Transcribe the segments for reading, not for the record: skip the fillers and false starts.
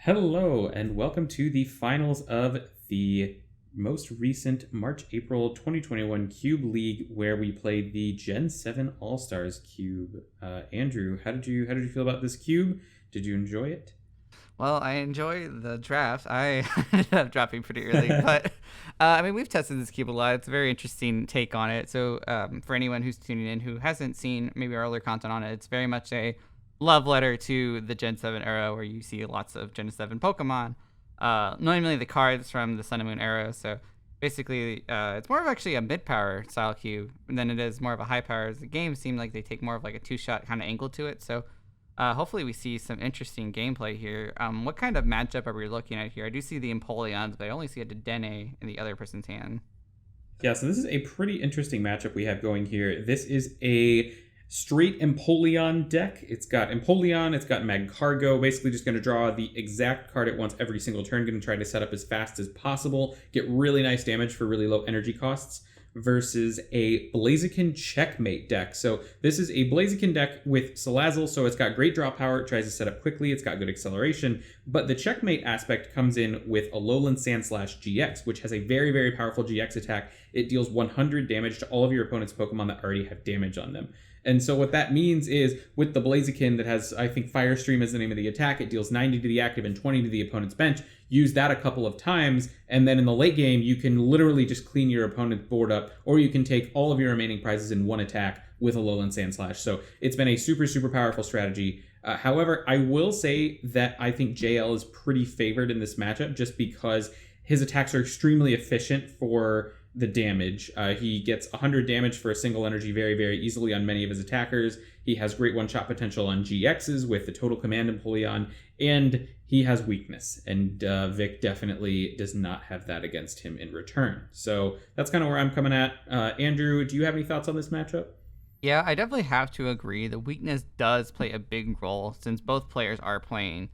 Hello, and welcome to the finals of the most recent March-April 2021 Cube League, where we played the Gen 7 All-Stars Cube. Andrew, how did you feel about this cube? Did you enjoy it? Well, I enjoy the draft. I ended up dropping pretty early, but we've tested this cube a lot. It's a very interesting take on it. So, for anyone who's tuning in who hasn't seen maybe our earlier content on it, it's very much a love letter to the Gen 7 era, where you see lots of Gen 7 Pokemon, normally the cards from the Sun and Moon era. So, basically, it's more of actually a mid-power style cube than it is more of a high power. The games seem like they take more of like a two-shot kind of angle to it. So. Hopefully we see some interesting gameplay here. What kind of matchup are we looking at here? I do see the Empoleons, but I only see a Dedenne in the other person's hand. Yeah, so this is a pretty interesting matchup we have going here. This is a straight Empoleon deck. It's got Empoleon, it's got Magcargo, basically just going to draw the exact card it wants every single turn, going to try to set up as fast as possible, get really nice damage for really low energy costs, versus a Blaziken Checkmate deck. So this is a Blaziken deck with Salazzle, so it's got great draw power, it tries to set up quickly, it's got good acceleration, but the Checkmate aspect comes in with Alolan Sandslash GX, which has a very, very powerful GX attack. It deals 100 damage to all of your opponent's Pokemon that already have damage on them. And so what that means is, with the Blaziken that has, I think, Fire Stream is the name of the attack, it deals 90 to the active and 20 to the opponent's bench. Use that a couple of times, and then in the late game, you can literally just clean your opponent's board up, or you can take all of your remaining prizes in one attack with Alolan Sandslash. So it's been a super, super powerful strategy. However, I will say that I think JL is pretty favored in this matchup, just because his attacks are extremely efficient for the damage. He gets 100 damage for a single energy very, very easily on many of his attackers. He has great one-shot potential on GXs with the Total Command Empoleon, and he has weakness, and Vic definitely does not have that against him in return. So that's kind of where I'm coming at. Andrew, do you have any thoughts on this matchup? Yeah, I definitely have to agree. The weakness does play a big role, since both players are playing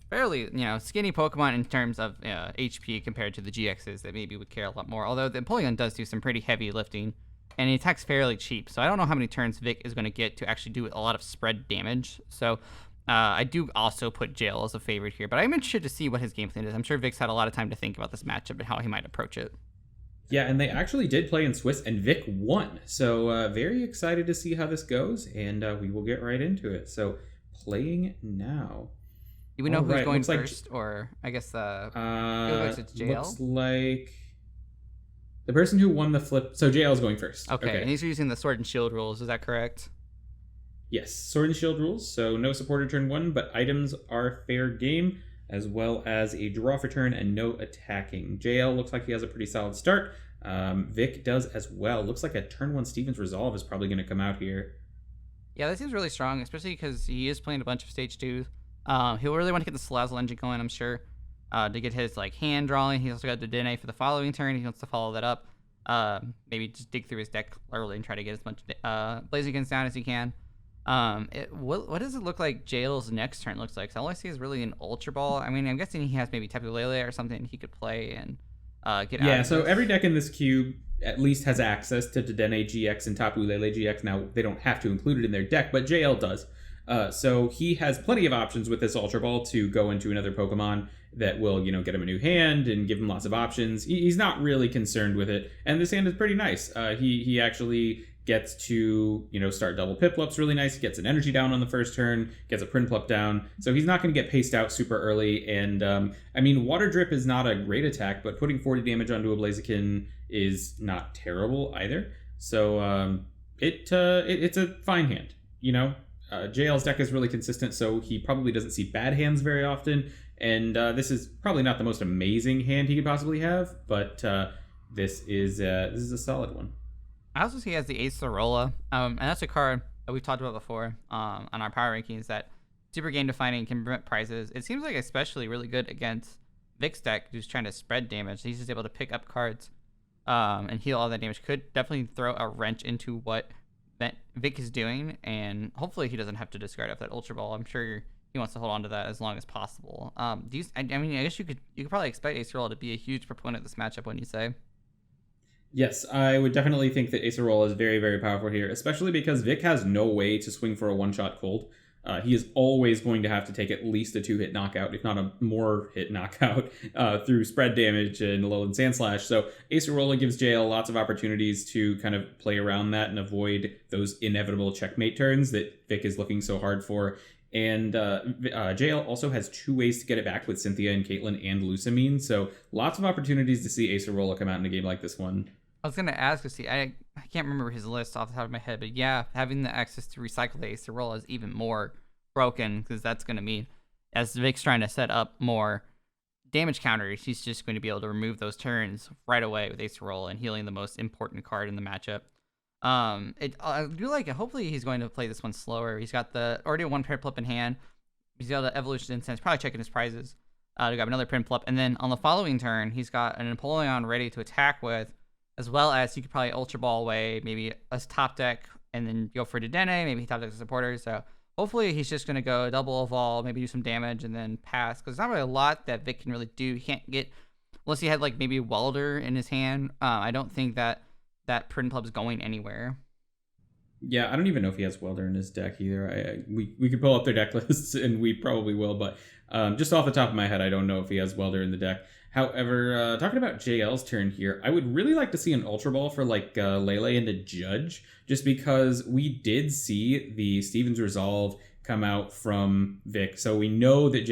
fairly, skinny Pokemon in terms of HP compared to the GXs that maybe would care a lot more. Although the Empoleon does do some pretty heavy lifting, and he attacks fairly cheap. So I don't know how many turns Vic is going to get to actually do a lot of spread damage. So I do also put JL as a favorite here, but I'm interested to see what his game plan is. I'm sure Vic's had a lot of time to think about this matchup and how he might approach it. Yeah, and they actually did play in Swiss, and Vic won. So very excited to see how this goes, and we will get right into it. So playing now. Do we know who's going first, or I guess it's JL? Looks like the person who won the flip. So JL is going first. Okay, and he's using the Sword and Shield rules. Is that correct? Yes, Sword and Shield rules. So no supporter turn 1, but items are fair game, as well as a draw for turn and no attacking. JL looks like he has a pretty solid start. Vic does as well. Looks like a turn 1 Steven's Resolve is probably going to come out here. Yeah, that seems really strong, especially because he is playing a bunch of stage 2s. He'll really want to get the Salazzle engine going, I'm sure, to get his hand drawing. He's also got the Dedenne for the following turn. He wants to follow that up. Maybe just dig through his deck early and try to get as much Blazikens down as he can. What does it look like JL's next turn looks like? So all I see is really an Ultra Ball. I mean, I'm guessing he has maybe Tapu Lele or something he could play and get out. Yeah, so every deck in this cube at least has access to Dedenne GX and Tapu Lele GX. Now, they don't have to include it in their deck, but JL does. So he has plenty of options with this Ultra Ball to go into another Pokemon that will, get him a new hand and give him lots of options. He's not really concerned with it, and this hand is pretty nice. He actually gets to, start double Piplups really nice. He gets an energy down on the first turn, gets a Prinplup down, so he's not going to get paced out super early. And Water Drip is not a great attack, but putting 40 damage onto a Blaziken is not terrible either. So it's a fine hand, JL's deck is really consistent, so he probably doesn't see bad hands very often, and this is probably not the most amazing hand he could possibly have, but this is a solid one. I also see he has the Acerola, and that's a card that we've talked about before on our power rankings that super game defining, can prevent prizes. It seems like especially really good against Vic's deck, who's trying to spread damage. He's just able to pick up cards and heal all that damage. Could definitely throw a wrench into what that Vic is doing, and hopefully he doesn't have to discard off that Ultra Ball. I'm sure he wants to hold on to that as long as possible. I guess you could probably expect Acerola to be a huge proponent of this matchup, when you say. Yes, I would definitely think that Acerola is very, very powerful here, especially because Vic has no way to swing for a one-shot cold. he is always going to have to take at least a 2-hit knockout, if not a more hit knockout, through spread damage and Alolan Sandslash. So Acerola gives JL lots of opportunities to kind of play around that and avoid those inevitable checkmate turns that Vic is looking so hard for. And JL also has 2 ways to get it back with Cynthia and Caitlyn and Lusamine, so lots of opportunities to see Acerola come out in a game like this one. I was gonna ask to see. I can't remember his list off the top of my head, but yeah, having the access to recycle the Acerola is even more broken, because that's gonna mean, as Vic's trying to set up more damage counters, he's just going to be able to remove those turns right away with Acerola and healing the most important card in the matchup. I do like it. Hopefully he's going to play this one slower. He's got already a 1 Prinplup in hand. He's got the Evolution Incense, probably checking his prizes to grab another Prinplup, and then on the following turn he's got an Empoleon ready to attack with, as well as you could probably Ultra Ball away, maybe a top deck, and then go for Dedenne, maybe top deck the supporters. So hopefully he's just going to go double evolve, maybe do some damage, and then pass, because there's not really a lot that Vic can really do. He can't get, unless he had like maybe Welder in his hand. I don't think that Prinplup's going anywhere. Yeah, I don't even know if he has Welder in his deck either. We could pull up their deck lists, and we probably will, but just off the top of my head, I don't know if he has Welder in the deck. However, talking about JL's turn here, I would really like to see an Ultra Ball for like Lele into Judge, just because we did see the Steven's Resolve come out from Vic, so we know that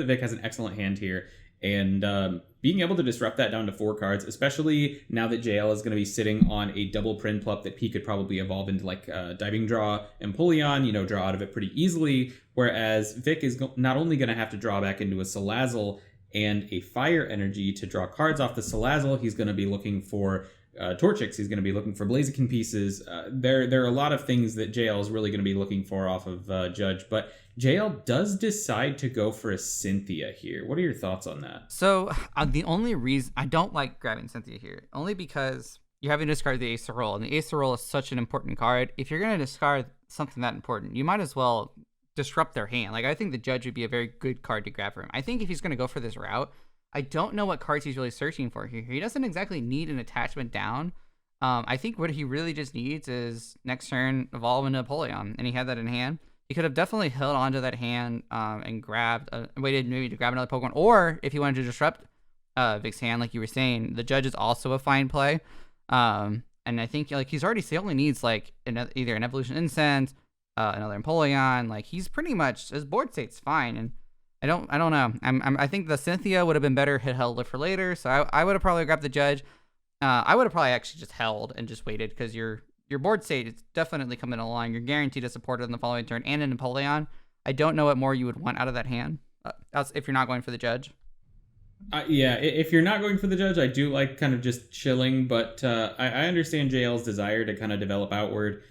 Vic has an excellent hand here, and being able to disrupt that down to 4 cards, especially now that JL is going to be sitting on a double Prinplup that he could probably evolve into like Diving Draw and Empoleon, draw out of it pretty easily, whereas Vic is not only going to have to draw back into a Salazzle and a Fire Energy to draw cards off the Salazzle, he's going to be looking for Torchics, he's going to be looking for Blaziken pieces. There are a lot of things that JL is really going to be looking for off of Judge, but JL does decide to go for a Cynthia here. What are your thoughts on that? So the only reason I don't like grabbing Cynthia here, only because you're having to discard the Acerola, and the Acerola is such an important card. If you're going to discard something that important, you might as well disrupt their hand. Like, I think the Judge would be a very good card to grab for him. I think if he's going to go for this route, I don't know what cards he's really searching for here. He doesn't exactly need an attachment down. I think what he really just needs is next turn evolve into Empoleon, and he had that in hand. He could have definitely held onto that hand and waited maybe to grab another Pokemon, or if he wanted to disrupt Vic's hand, like you were saying, the Judge is also a fine play. And I think like he only needs like either an Evolution Incense, another Empoleon. Like, he's pretty much, his board state's fine, and I don't know. I think the Cynthia would have been better held for later, so I would have probably grabbed the Judge. I would have probably actually just held and just waited, because your board state is definitely coming along. You're guaranteed to support it in the following turn and an Empoleon. I don't know what more you would want out of that hand, if you're not going for the Judge. Yeah, if you're not going for the Judge, I do like kind of just chilling, but I understand JL's desire to kind of develop outward.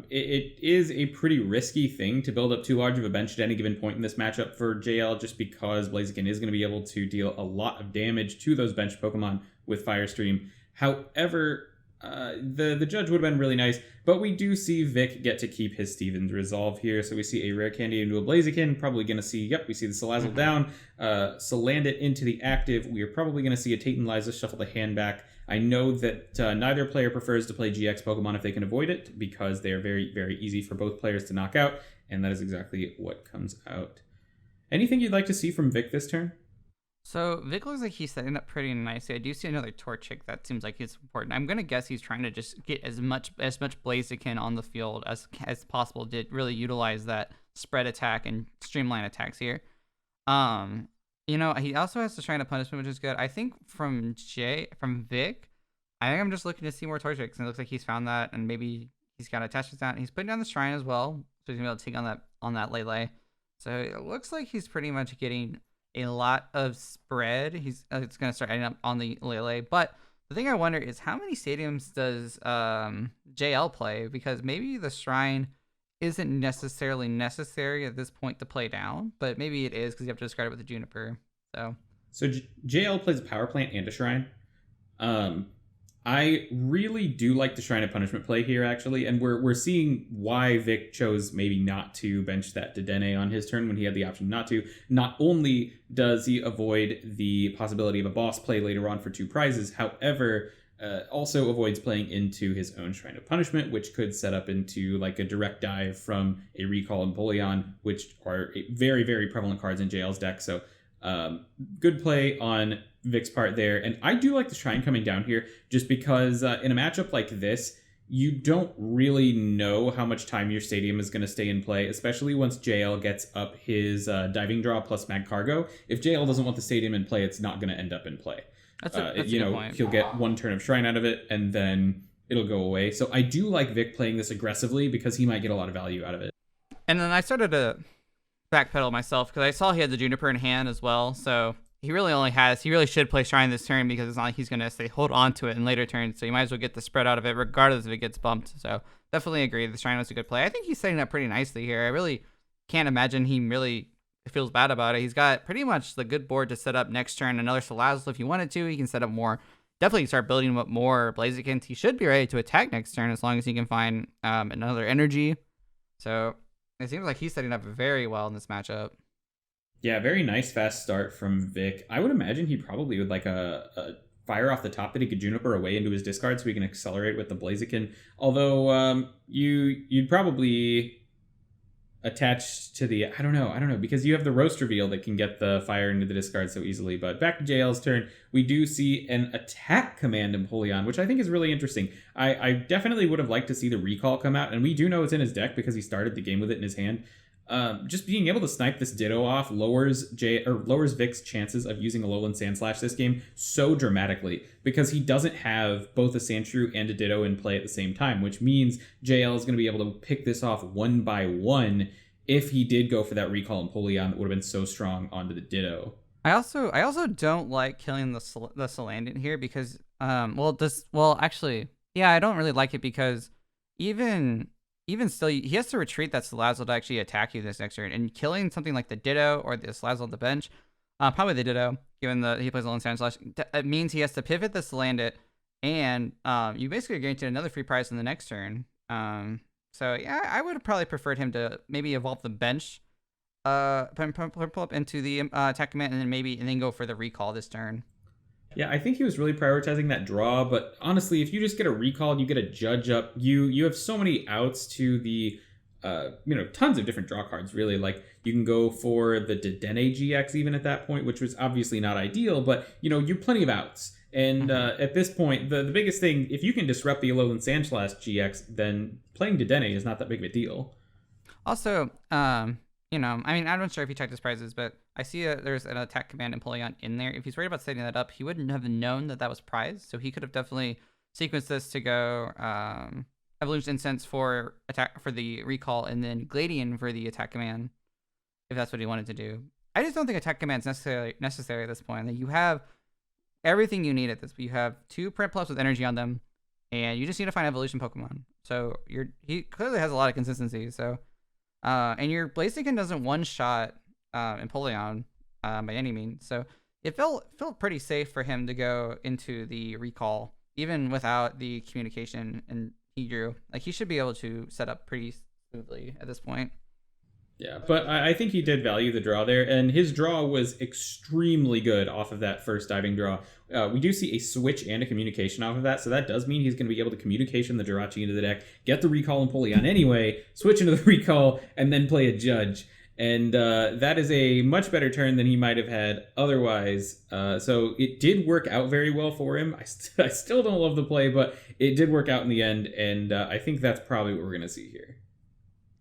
It is a pretty risky thing to build up too large of a bench at any given point in this matchup for JL, just because Blaziken is going to be able to deal a lot of damage to those bench Pokemon with Fire Stream. However, the Judge would have been really nice, but we do see Vic get to keep his Steven's Resolve here, so we see a Rare Candy into a Blaziken, probably going to see, we see the Salazzle down, Salandit into the active. We are probably going to see a Tate and Liza shuffle the hand back. I know that neither player prefers to play GX Pokemon if they can avoid it, because they are very, very easy for both players to knock out, and that is exactly what comes out. Anything you'd like to see from Vic this turn? So Vic looks like he's setting up pretty nicely. I do see another Torchic that seems like it's important. I'm gonna guess he's trying to just get as much Blaziken on the field as possible to really utilize that spread attack and streamline attacks here. He also has to try to punishment, which is good. I think from Vic, I think I'm just looking to see more Torchics, and it looks like he's found that, and maybe he's got attachments down. He's putting down the Shrine as well, so he's gonna be able to take on that Lele. So it looks like he's pretty much getting a lot of spread. It's going to start adding up on the Lele. But the thing I wonder is, how many stadiums does JL play? Because maybe the Shrine isn't necessarily necessary at this point to play down, but maybe it is, because you have to discard it with the Juniper. So JL plays a Power Plant and a Shrine. I really do like the Shrine of Punishment play here, actually, and we're seeing why Vic chose maybe not to bench that Dedenne on his turn when he had the option not to. Not only does he avoid the possibility of a boss play later on for 2 prizes, however, Also avoids playing into his own Shrine of Punishment, which could set up into like a direct dive from a Recall and Empoleon, which are very, very prevalent cards in JL's deck. So good play on Vic's part there. And I do like the Shrine coming down here just because in a matchup like this, you don't really know how much time your Stadium is going to stay in play, especially once JL gets up his Diving Draw plus Mag Cargo. If JL doesn't want the Stadium in play, it's not going to end up in play. That's a good point. He'll get one turn of Shrine out of it, and then it'll go away. So I do like Vic playing this aggressively because he might get a lot of value out of it. And then I started to backpedal myself because I saw he had the Juniper in hand as well. So he really should play Shrine this turn because it's not like he's going to say hold on to it in later turns. So you might as well get the spread out of it regardless if it gets bumped. So definitely agree. The Shrine was a good play. I think he's setting up pretty nicely here. I really can't imagine he really feels bad about it. He's got pretty much the good board to set up next turn. Another Salazzle if he wanted to. He can set up more. Definitely start building up more Blazikins. He should be ready to attack next turn as long as he can find another energy. So it seems like he's setting up very well in this matchup. Yeah, very nice fast start from Vic. I would imagine he probably would like a fire off the top that he could Juniper away into his discard so he can accelerate with the Blaziken. Although you'd probably attach to the I don't know because you have the Roast Reveal that can get the fire into the discard so easily. But back to JL's turn, we do see an attack command Empoleon, which I think is really interesting. I definitely would have liked to see the Recall come out, and we do know it's in his deck because he started the game with it in his hand. Just being able to snipe this Ditto off lowers Vic's chances of using a Alolan Sandslash this game so dramatically because he doesn't have both a Sandshrew and a Ditto in play at the same time, which means JL is going to be able to pick this off one by one if he did go for that Recall Empoleon that would have been so strong onto the Ditto. I also don't like killing the Salandit here because I don't really like it because even still, he has to retreat that Salazzle to actually attack you this next turn. And killing something like the Ditto or the Salazzle on the bench, probably the Ditto, given that he plays Alolan Sandslash, it means he has to pivot the Salandit, and you basically are guaranteed another free prize in the next turn. So yeah, I would have probably preferred him to maybe evolve the bench, pull up into the attack command, and then go for the Recall this turn. Yeah, I think he was really prioritizing that draw, but honestly, if you just get a Recall and you get a Judge up, you have so many outs to the, tons of different draw cards, really. Like, you can go for the Dedenne GX even at that point, which was obviously not ideal, but, you have plenty of outs. And at this point, the biggest thing, if you can disrupt the Alolan Sandslash GX, then playing Dedenne is not that big of a deal. Also, I'm not sure if he checked his prizes, but I see there's an attack command Empoleon in there. If he's worried about setting that up, he wouldn't have known that was prize, so he could have definitely sequenced this to go Evolution Incense for the Recall, and then Gladian for the attack command, if that's what he wanted to do. I just don't think attack command is necessary at this point. That you have everything you need at this. You have 2 Print Plus with energy on them, and you just need to find Evolution Pokemon. So he clearly has a lot of consistency. So. And your Blaziken doesn't one-shot Empoleon by any means, so it felt pretty safe for him to go into the Recall, even without the communication and he drew. Like, he should be able to set up pretty smoothly at this point. Yeah, but I think he did value the draw there, and his draw was extremely good off of that first diving draw. We do see a switch and a communication off of that, so that does mean he's going to be able to communication the Jirachi into the deck, get the Recall Empoleon anyway, switch into the Recall, and then play a Judge. And that is a much better turn than he might have had otherwise. So it did work out very well for him. I still don't love the play, but it did work out in the end, and I think that's probably what we're going to see here.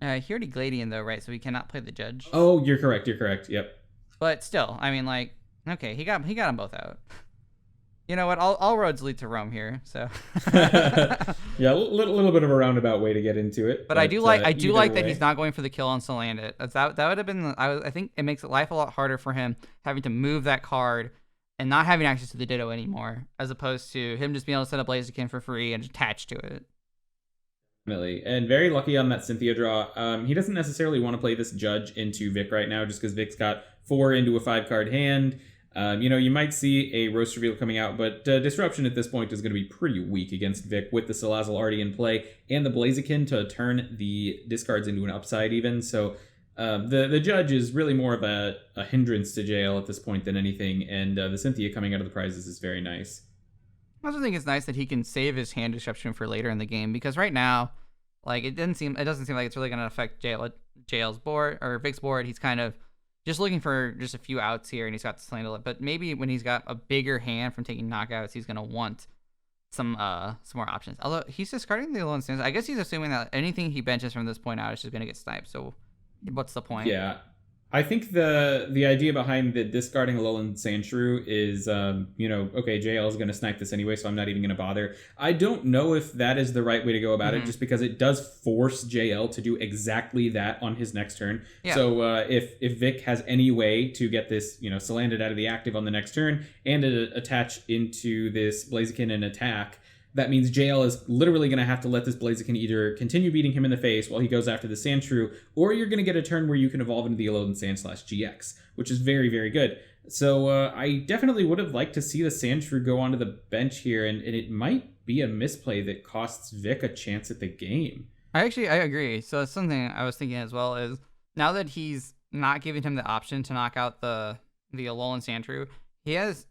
He already Gladian though, right? So he cannot play the Judge. Oh, you're correct. Yep. But still, I mean, like, okay, he got them both out. You know what? All roads lead to Rome here. So. Yeah, a little bit of a roundabout way to get into it. But I do like that he's not going for the kill on Salandit. That would have been. I think it makes life a lot harder for him having to move that card and not having access to the Ditto anymore, as opposed to him just being able to set up Blaziken for free and attach to it. And very lucky on that Cynthia draw. He doesn't necessarily want to play this Judge into Vic right now, just because Vic's got 4 into a 5-card hand. You might see a Roast Reveal coming out, but Disruption at this point is going to be pretty weak against Vic with the Salazzle already in play and the Blaziken to turn the discards into an upside even. So the Judge is really more of a hindrance to JL at this point than anything, and the Cynthia coming out of the prizes is very nice. I also think it's nice that he can save his hand disruption for later in the game, because right now, like, it doesn't seem like it's really going to affect JL's board or Vic's board. He's kind of just looking for just a few outs here, and he's got to handle it. But maybe when he's got a bigger hand from taking knockouts, he's going to want some more options. Although he's discarding the Alolan Stance, I guess he's assuming that anything he benches from this point out is just going to get sniped. So what's the point? Yeah. I think the idea behind the discarding Alolan Sandshrew is, okay, JL is going to snipe this anyway, so I'm not even going to bother. I don't know if that is the right way to go about it, just because it does force JL to do exactly that on his next turn. Yeah. So if Vic has any way to get this, Salandit out of the active on the next turn and attach into this Blaziken and attack, that means JL is literally going to have to let this Blaziken either continue beating him in the face while he goes after the Sandshrew, or you're going to get a turn where you can evolve into the Alolan Sand/GX, which is very, very good. So I definitely would have liked to see the Sandshrew go onto the bench here, and it might be a misplay that costs Vic a chance at the game. I agree. So it's something I was thinking as well, is now that he's not giving him the option to knock out the Alolan Sandshrew, he has,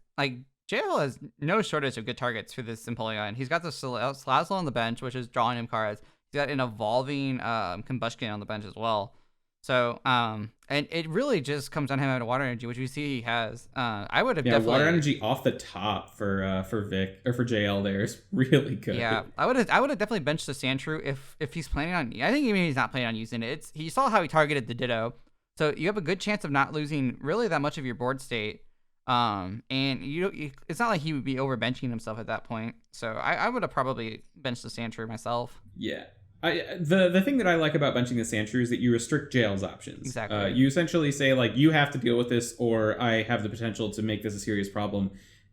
JL has no shortage of good targets for this Empoleon. He's got the Salazzle on the bench, which is drawing him cards. He's got an evolving Combustion on the bench as well. So, and it really just comes down to him having Water Energy, which we see he has. I would have definitely... Water Energy off the top for Vic, or for JL there is really good. Yeah, I would have definitely benched the Sandshrew if he's planning on... I think even he's not planning on using it. You saw how he targeted the Ditto. So you have a good chance of not losing really that much of your board state. And it's not like he would be overbenching himself at that point. So I would have probably benched the Sandshrew myself. Yeah. The thing that I like about benching the Sandshrew is that you restrict JL's options. Exactly. You essentially say, you have to deal with this, or I have the potential to make this a serious problem.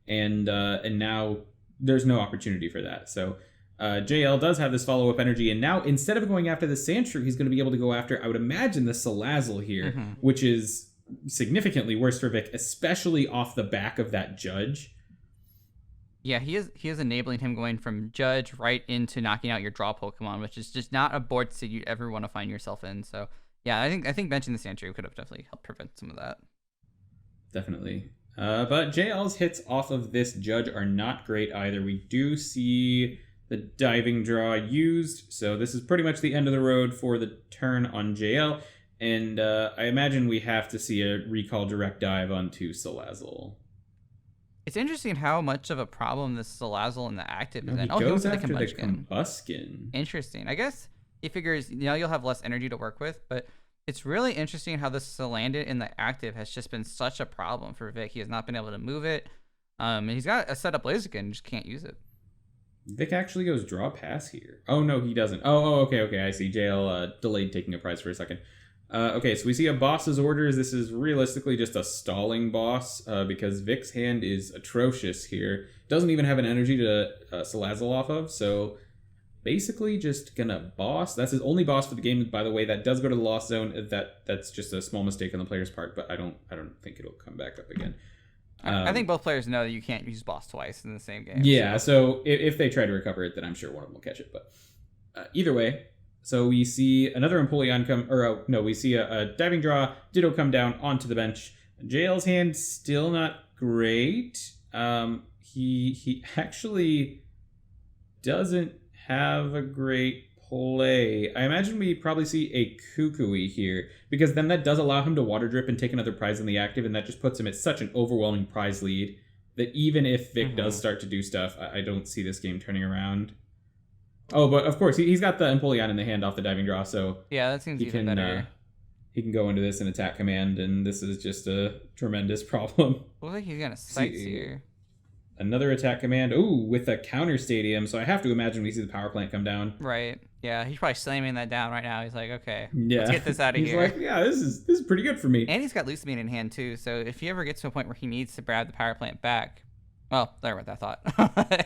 And now there's no opportunity for that. So JL does have this follow-up energy, and now instead of going after the Sandshrew, he's going to be able to go after, I would imagine, the Salazzle here, which is significantly worse for Vic, especially off the back of that Judge. Yeah, he is enabling him going from Judge right into knocking out your draw Pokemon, which is just not a board state you ever want to find yourself in. So yeah, I think benching the Sandshrew could have definitely helped prevent some of that. Definitely. But JL's hits off of this Judge are not great either. We do see the Diving Draw used, so this is pretty much the end of the road for the turn on JL. And I imagine we have to see a Recall Direct Dive onto Salazzle. It's interesting how much of a problem this Salazzle in the active is. He goes after the Combustion. Interesting. I guess he figures, you'll have less energy to work with, but it's really interesting how this Salandit in the active has just been such a problem for Vic. He has not been able to move it. And he's got a setup Blaziken, just can't use it. Vic actually goes Draw Pass here. Oh, no, he doesn't. Oh, okay, I see. JL delayed taking a prize for a second. Okay, so we see a boss's orders. This is realistically just a stalling boss because Vic's hand is atrocious here. Doesn't even have an energy to Salazzle off of, so basically just gonna boss. That's his only boss for the game, by the way. That does go to the Lost Zone. That's just a small mistake on the player's part, but I don't think it'll come back up again. I think both players know that you can't use boss twice in the same game. Yeah, so if they try to recover it, then I'm sure one of them will catch it. But either way... So we see another Empoleon we see a Diving Draw, Ditto come down onto the bench. JL's hand still not great. He actually doesn't have a great play. I imagine we probably see a Kukui here, because then that does allow him to Water Drip and take another prize in the active, and that just puts him at such an overwhelming prize lead that even if Vic does start to do stuff, I don't see this game turning around. Oh, but of course, he's got the Empoleon in the hand off the Diving Draw, so... Yeah, that seems even better. He can go into this in attack command, and this is just a tremendous problem. Looks like he's gonna Sights here. Another attack command. Ooh, with a counter stadium, so I have to imagine we see the power plant come down. Right. Yeah, he's probably slamming that down right now. He's like, okay, let's get this out of here. He's like, yeah, this is pretty good for me. And he's got Lusamine in hand, too, so if he ever gets to a point where he needs to grab the power plant back... Well, there went that thought.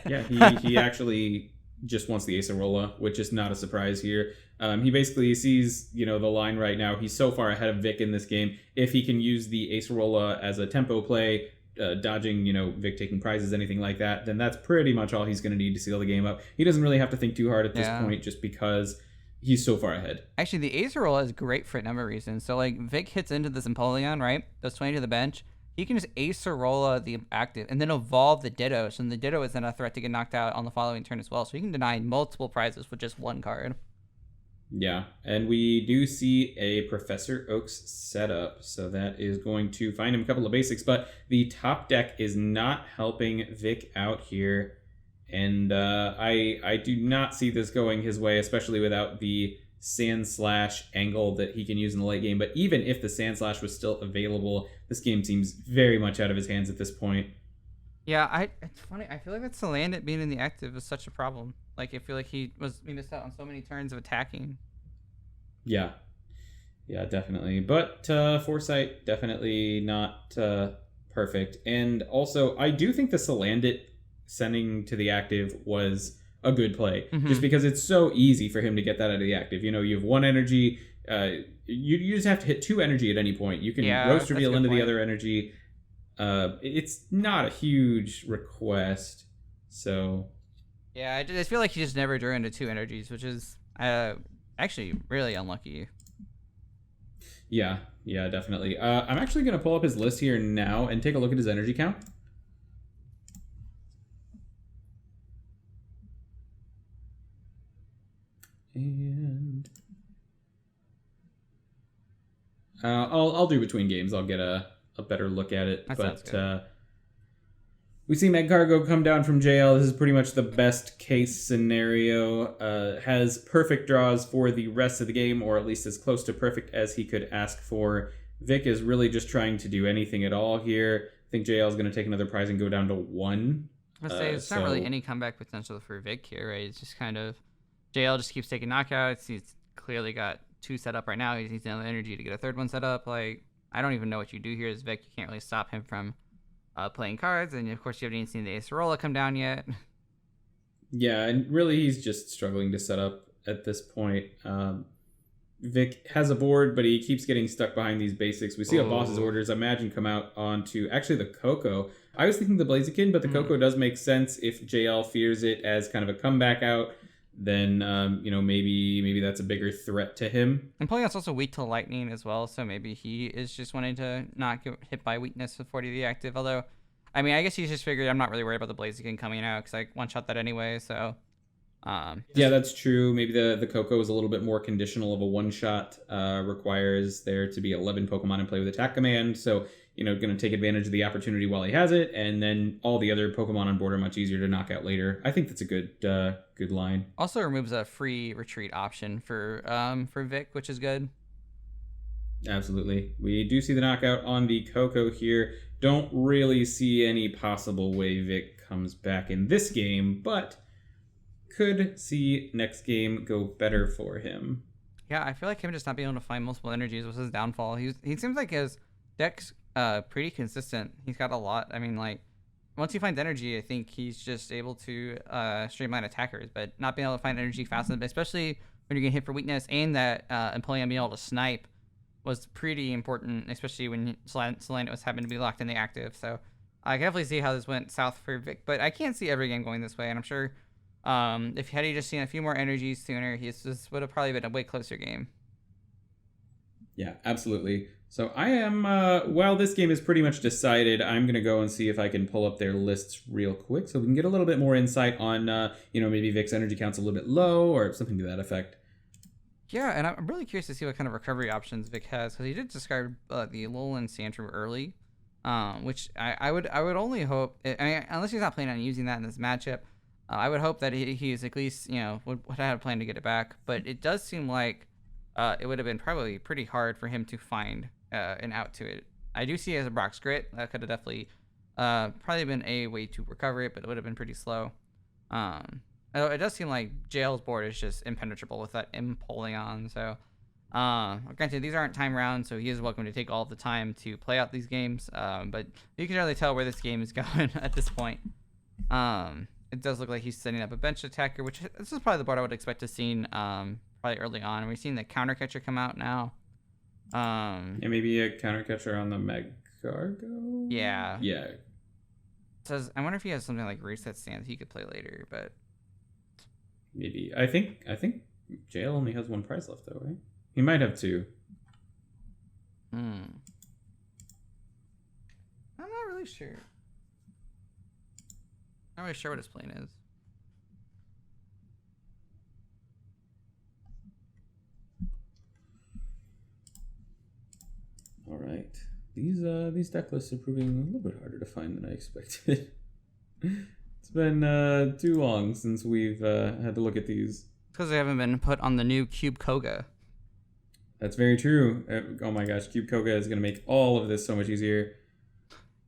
Yeah, he actually... just wants the Acerola, which is not a surprise here. He basically sees, the line right now. He's so far ahead of Vic in this game. If he can use the Acerola as a tempo play, dodging, Vic taking prizes, anything like that, then that's pretty much all he's going to need to seal the game up. He doesn't really have to think too hard at this point, just because he's so far ahead. Actually, the Acerola is great for a number of reasons. So, Vic hits into this Empoleon, right? Goes 20 to the bench. he can just Acerola the active and then evolve the Ditto. So the Ditto isn't a threat to get knocked out on the following turn as well. So he can deny multiple prizes with just one card. Yeah, and we do see a Professor Oak's setup, so that is going to find him a couple of basics, but the top deck is not helping Vic out here, and I do not see this going his way, especially without the Sand Slash angle that he can use in the late game, but even if the Sand Slash was still available, this game seems very much out of his hands at this point. Yeah, it's funny. I feel like that's Salandit being in the active is such a problem. Like, I feel like he missed out on so many turns of attacking. Yeah, definitely. But Foresight, definitely not perfect. And also, I do think the Salandit sending to the active was a good play, just because it's so easy for him to get that out of the active. You know, you have one energy. You just have to hit 2 energy at any point. You can Roast Reveal into the other energy. It's not a huge request, so yeah, I just feel like he just never drew into 2 energies, which is actually really unlucky. Yeah, definitely. I'm actually going to pull up his list here now and take a look at his energy count. And I'll do between games. I'll get a better look at it. But we see Magcargo come down from JL. This is pretty much the best case scenario. Has perfect draws for the rest of the game, or at least as close to perfect as he could ask for. Vic is really just trying to do anything at all here. I think JL is going to take another prize and go down to 1. I was say, it's not really any comeback potential for Vic here, right? It's just kind of JL just keeps taking knockouts. He's clearly got 2 set up right now. He needs another energy to get a 3rd one set up. Like, I don't even know what you do here as Vic. You can't really stop him from playing cards, and of course you haven't even seen the Acerola come down yet. Yeah, and really he's just struggling to set up at this point. Vic has a board, but he keeps getting stuck behind these basics. We see a boss's orders, imagine, come out onto actually the Coco. I was thinking the Blaziken, but the Coco does make sense if JL fears it as kind of a comeback out. Then maybe that's a bigger threat to him. And Polygon's also weak to lightning as well, so maybe he is just wanting to not get hit by weakness with 40 the active. Although, I mean, I guess he's just figured I'm not really worried about the Blaziken coming out because I one-shot that anyway. So, yeah, that's true. Maybe the Coco is a little bit more conditional of a one-shot. Requires there to be 11 Pokemon in play with attack command. So, going to take advantage of the opportunity while he has it, and then all the other Pokemon on board are much easier to knock out later. I think that's a good line. Also removes a free retreat option for Vic, which is good. Absolutely. We do see the knockout on the Coco here. Don't really see any possible way Vic comes back in this game, but could see next game go better for him. Yeah, I feel like him just not being able to find multiple energies was his downfall. He seems like his deck's pretty consistent. He's got a lot. I mean, like, once he finds energy, I think he's just able to streamline attackers, but not being able to find energy fast enough, especially when you're getting hit for weakness, and that Empoleon being able to snipe was pretty important, especially when Salandit was having to be locked in the active. So I can definitely see how this went south for Vic, but I can't see every game going this way, and I'm sure if had he just seen a few more energies sooner, this would have probably been a way closer game. Yeah, absolutely. So I am, while this game is pretty much decided, I'm going to go and see if I can pull up their lists real quick so we can get a little bit more insight on, maybe Vic's energy count's a little bit low or something to that effect. Yeah, and I'm really curious to see what kind of recovery options Vic has, because he did describe the Alolan Sandshrew early, which I would only hope, unless he's not planning on using that in this matchup, I would hope that he's at least, would have a plan to get it back. But it does seem like it would have been probably pretty hard for him to find an out to it. I do see it as a Brock's Grit. That could have definitely probably been a way to recover it, but it would have been pretty slow. It does seem like JL's board is just impenetrable with that Empoleon. So, granted, these aren't time rounds, so he is welcome to take all the time to play out these games. But you can really tell where this game is going at this point. It does look like he's setting up a bench attacker, which this is probably the board I would expect to see probably early on. We've seen the counter catcher come out now. Maybe a counter catcher on the Magcargo? Yeah. Yeah. Says, I wonder if he has something like reset stance he could play later, but maybe. I think JL only has 1 prize left though, right? He might have 2. not really sure. Not really sure what his plan is. All right. These deck lists are proving a little bit harder to find than I expected. It's been too long since we've had to look at these. It's because they haven't been put on the new Cube Koga. That's very true. Oh my gosh, Cube Koga is going to make all of this so much easier.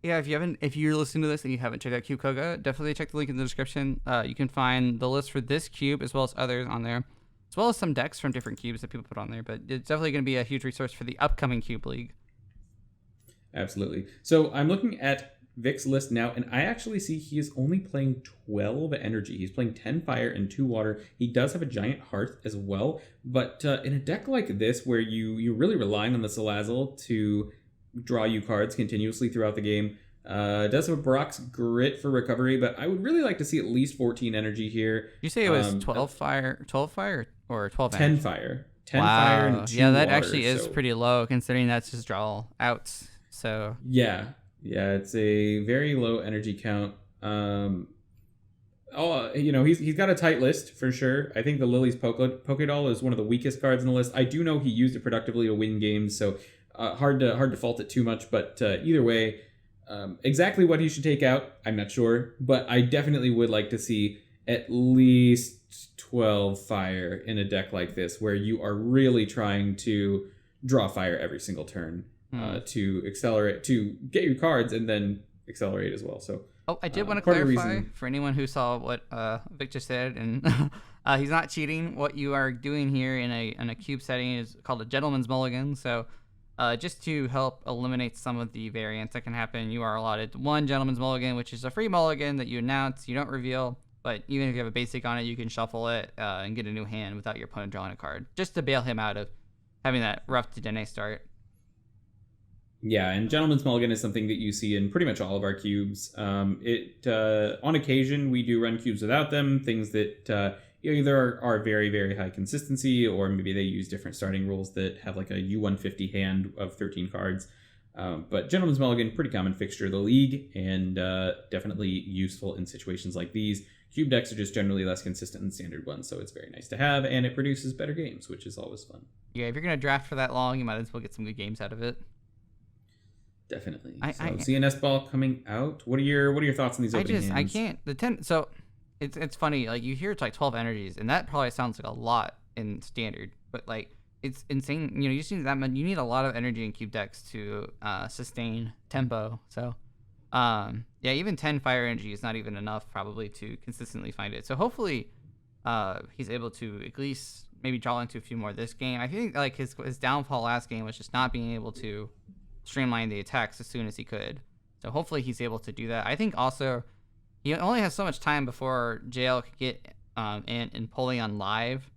Yeah, if you're listening to this and you haven't checked out Cube Koga, definitely check the link in the description. You can find the list for this cube as well as others on there, as well as some decks from different cubes that people put on there. But it's definitely going to be a huge resource for the upcoming Cube League. Absolutely. So I'm looking at Vic's list now, and I actually see he is only playing 12 energy. He's playing 10 fire and 2 water. He does have a giant hearth as well, but in a deck like this where you're really relying on the Salazzle to draw you cards continuously throughout the game, does have a Brock's Grit for recovery, but I would really like to see at least 14 energy here. You say it was 12 fire or 12 10 energy? fire. 10 wow. fire and 2 Yeah, that water, actually is pretty low considering that's just draw outs. So yeah, it's a very low energy count. He's got a tight list for sure. I think the Lily's Pokédoll is one of the weakest cards in the list. I do know he used it productively to win games, so hard to fault it too much. But either way, exactly what he should take out, I'm not sure. But I definitely would like to see at least 12 fire in a deck like this, where you are really trying to draw fire every single turn. To accelerate, to get your cards and then accelerate as well. So, I did want to clarify for anyone who saw what Vic just said, and he's not cheating. What you are doing here in a cube setting is called a gentleman's mulligan. So, just to help eliminate some of the variance that can happen, you are allotted one gentleman's mulligan, which is a free mulligan that you announce, you don't reveal. But even if you have a basic on it, you can shuffle it and get a new hand without your opponent drawing a card, just to bail him out of having that rough to Dene start. Yeah, and Gentleman's Mulligan is something that you see in pretty much all of our cubes. On occasion, we do run cubes without them, things that either are very, very high consistency, or maybe they use different starting rules that have like a U150 hand of 13 cards. But Gentleman's Mulligan, pretty common fixture of the league, and definitely useful in situations like these. Cube decks are just generally less consistent than standard ones, so it's very nice to have, and it produces better games, which is always fun. Yeah, if you're going to draft for that long, you might as well get some good games out of it. Definitely. CNS ball coming out. What are your thoughts on these opening hands? I can't. The 10. So it's funny. Like you hear it's like 12 energies, and that probably sounds like a lot in standard, but like it's insane. You know, you just need that much. You need a lot of energy in cube decks to sustain tempo. So yeah, even 10 fire energy is not even enough probably to consistently find it. So hopefully he's able to at least maybe draw into a few more this game. I think like his downfall last game was just not being able to streamline the attacks as soon as he could. So hopefully he's able to do that. I think also he only has so much time before JL could get and Empoleon live,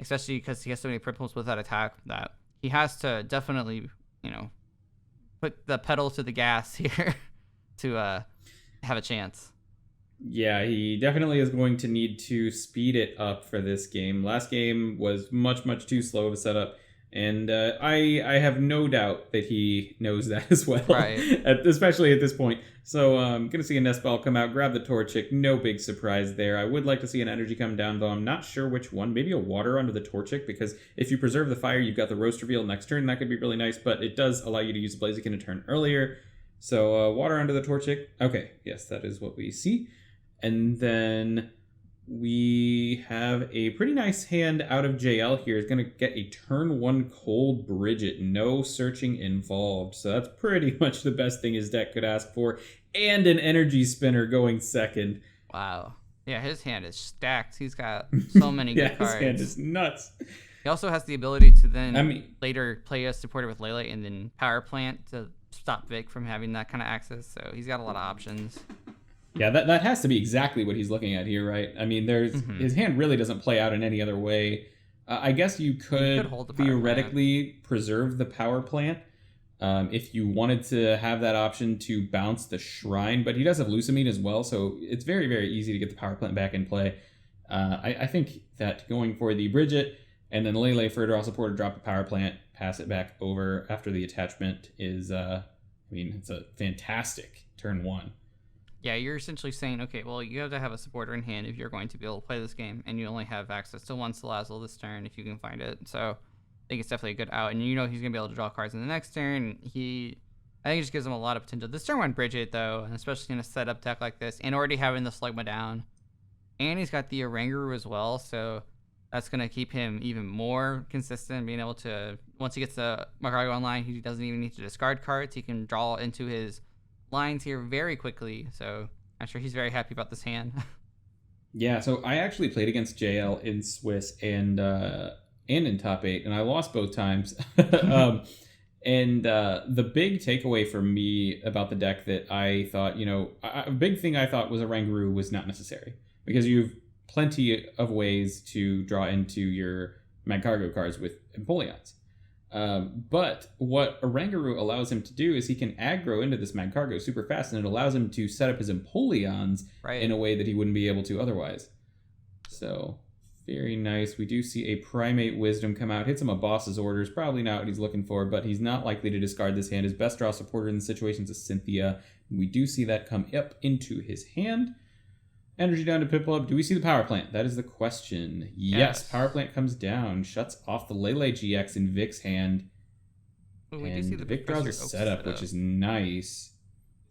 especially because he has so many cripples with that attack that he has to definitely, put the pedal to the gas here to have a chance. Yeah, he definitely is going to need to speed it up for this game. Last game was much, much too slow of a setup. And I have no doubt that he knows that as well, right. Especially at this point. So I'm going to see a Nest Ball come out, grab the Torchic. No big surprise there. I would like to see an energy come down, though I'm not sure which one. Maybe a water onto the Torchic, because if you preserve the fire, you've got the Roast Reveal next turn. That could be really nice, but it does allow you to use Blaziken a turn earlier. So water onto the Torchic. Okay, yes, that is what we see. And then we have a pretty nice hand out of JL here. It's going to get a turn 1 Cold Bridget. No searching involved. So that's pretty much the best thing his deck could ask for. And an Energy Spinner going second. Wow. Yeah, his hand is stacked. He's got so many good cards. His hand is nuts. He also has the ability to then later play a supporter with Lele and then Power Plant to stop Vic from having that kind of access. So he's got a lot of options. Yeah, that has to be exactly what he's looking at here, right? I mean, his hand really doesn't play out in any other way. I guess you could hold the theoretically preserve the Power Plant if you wanted to have that option to bounce the Shrine, but he does have Lucamine as well, so it's very, very easy to get the Power Plant back in play. I think that going for the Bridget and then Lele for a draw support, drop the Power Plant, pass it back over after the attachment is I mean, it's a fantastic turn 1. Yeah, you're essentially saying, okay, well, you have to have a supporter in hand if you're going to be able to play this game, and you only have access to one Salazzle this turn if you can find it. So I think it's definitely a good out, and he's going to be able to draw cards in the next turn. I think it just gives him a lot of potential. This turn 1 Bridget, though, and especially in a setup deck like this, and already having the Slugma down, and he's got the Oranguru as well, so that's going to keep him even more consistent, being able to, once he gets the Macario online, he doesn't even need to discard cards. He can draw into his lines here very quickly, so I'm sure he's very happy about this hand. Yeah, so I actually played against JL in Swiss and in top 8, and I lost both times. And the big takeaway for me about the deck that I thought, a big thing I thought was Oranguru was not necessary, because you've plenty of ways to draw into your Magcargo cards with Empoleons. But what Oranguru allows him to do is he can aggro into this Magcargo super fast, and it allows him to set up his Empoleons in a way that he wouldn't be able to otherwise. So, very nice. We do see a Primate Wisdom come out. Hits him a Boss's Orders. Probably not what he's looking for, but he's not likely to discard this hand. His best draw supporter in the situation is a Cynthia. We do see that come up into his hand. Energy down to Piplup. Do we see the Power Plant? That is the question. Yes. Power Plant comes down, shuts off the Lele GX in Vic's hand. Well, we do see the Vic draws a setup, which is nice.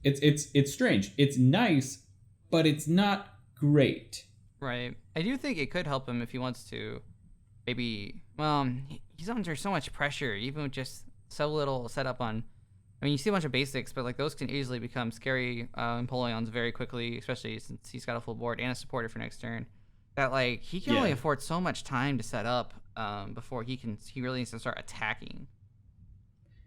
It's strange. It's nice, but it's not great. Right. I do think it could help him if he wants to. Maybe. He's under so much pressure, even with just so little setup on. I mean, you see a bunch of basics, but like those can easily become scary Empoleons very quickly, especially since he's got a full board and a supporter for next turn. That like he can only afford so much time to set up before he really needs to start attacking.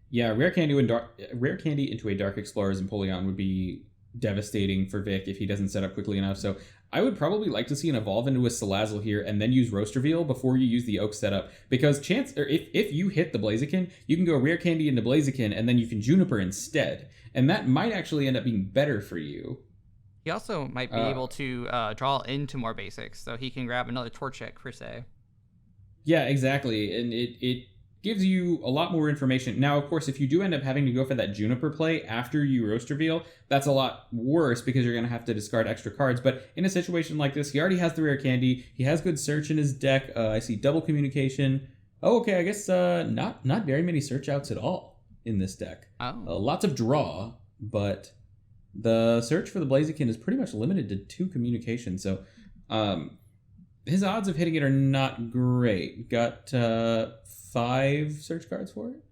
Yeah, rare candy into a Dark Explorer's Empoleon would be devastating for Vic if he doesn't set up quickly enough. So I would probably like to see an evolve into a Salazzle here and then use Roast Reveal before you use the Oak setup, because if you hit the Blaziken, you can go Rare Candy into Blaziken and then you can Juniper instead, and that might actually end up being better for you. He also might be able to draw into more basics, so he can grab another Torchic per se. Yeah, exactly, and it gives you a lot more information. Now, of course, if you do end up having to go for that Juniper play after you Roast Reveal, that's a lot worse because you're going to have to discard extra cards. But in a situation like this, he already has the Rare Candy. He has good search in his deck. I see double communication. Oh, okay, I guess not very many search outs at all in this deck. Lots of draw, but the search for the Blaziken is pretty much limited to 2 communications. So his odds of hitting it are not great. Got 5 search cards for it?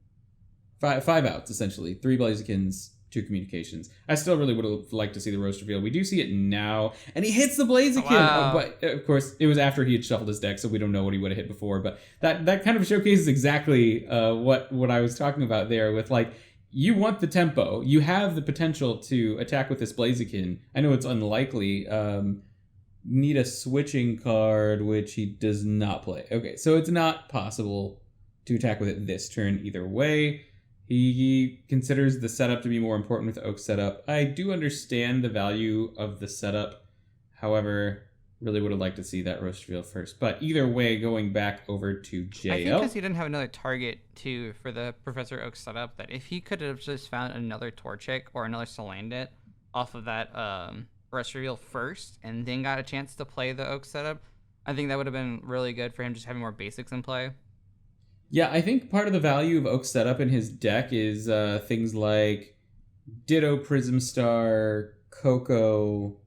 5 outs, essentially. 3 Blazikens, 2 communications. I still really would have liked to see the Roast Reveal. We do see it now, and he hits the Blaziken! Wow. But, of course, it was after he had shuffled his deck, so we don't know what he would have hit before, but that kind of showcases exactly what I was talking about there with, like, you want the tempo. You have the potential to attack with this Blaziken. I know it's unlikely. Need a switching card, which he does not play. Okay, so it's not possible to attack with it this turn either way. He considers the setup to be more important with Oak setup. I do understand the value of the setup. However, really would have liked to see that Roast Reveal first. But either way, going back over to JL. I think because he didn't have another target for the Professor Oak setup, that if he could have just found another Torchic or another Salandit off of that Roast Reveal first and then got a chance to play the Oak setup, I think that would have been really good for him, just having more basics in play. Yeah, I think part of the value of Oak's setup in his deck is things like Ditto Prism Star, Coco,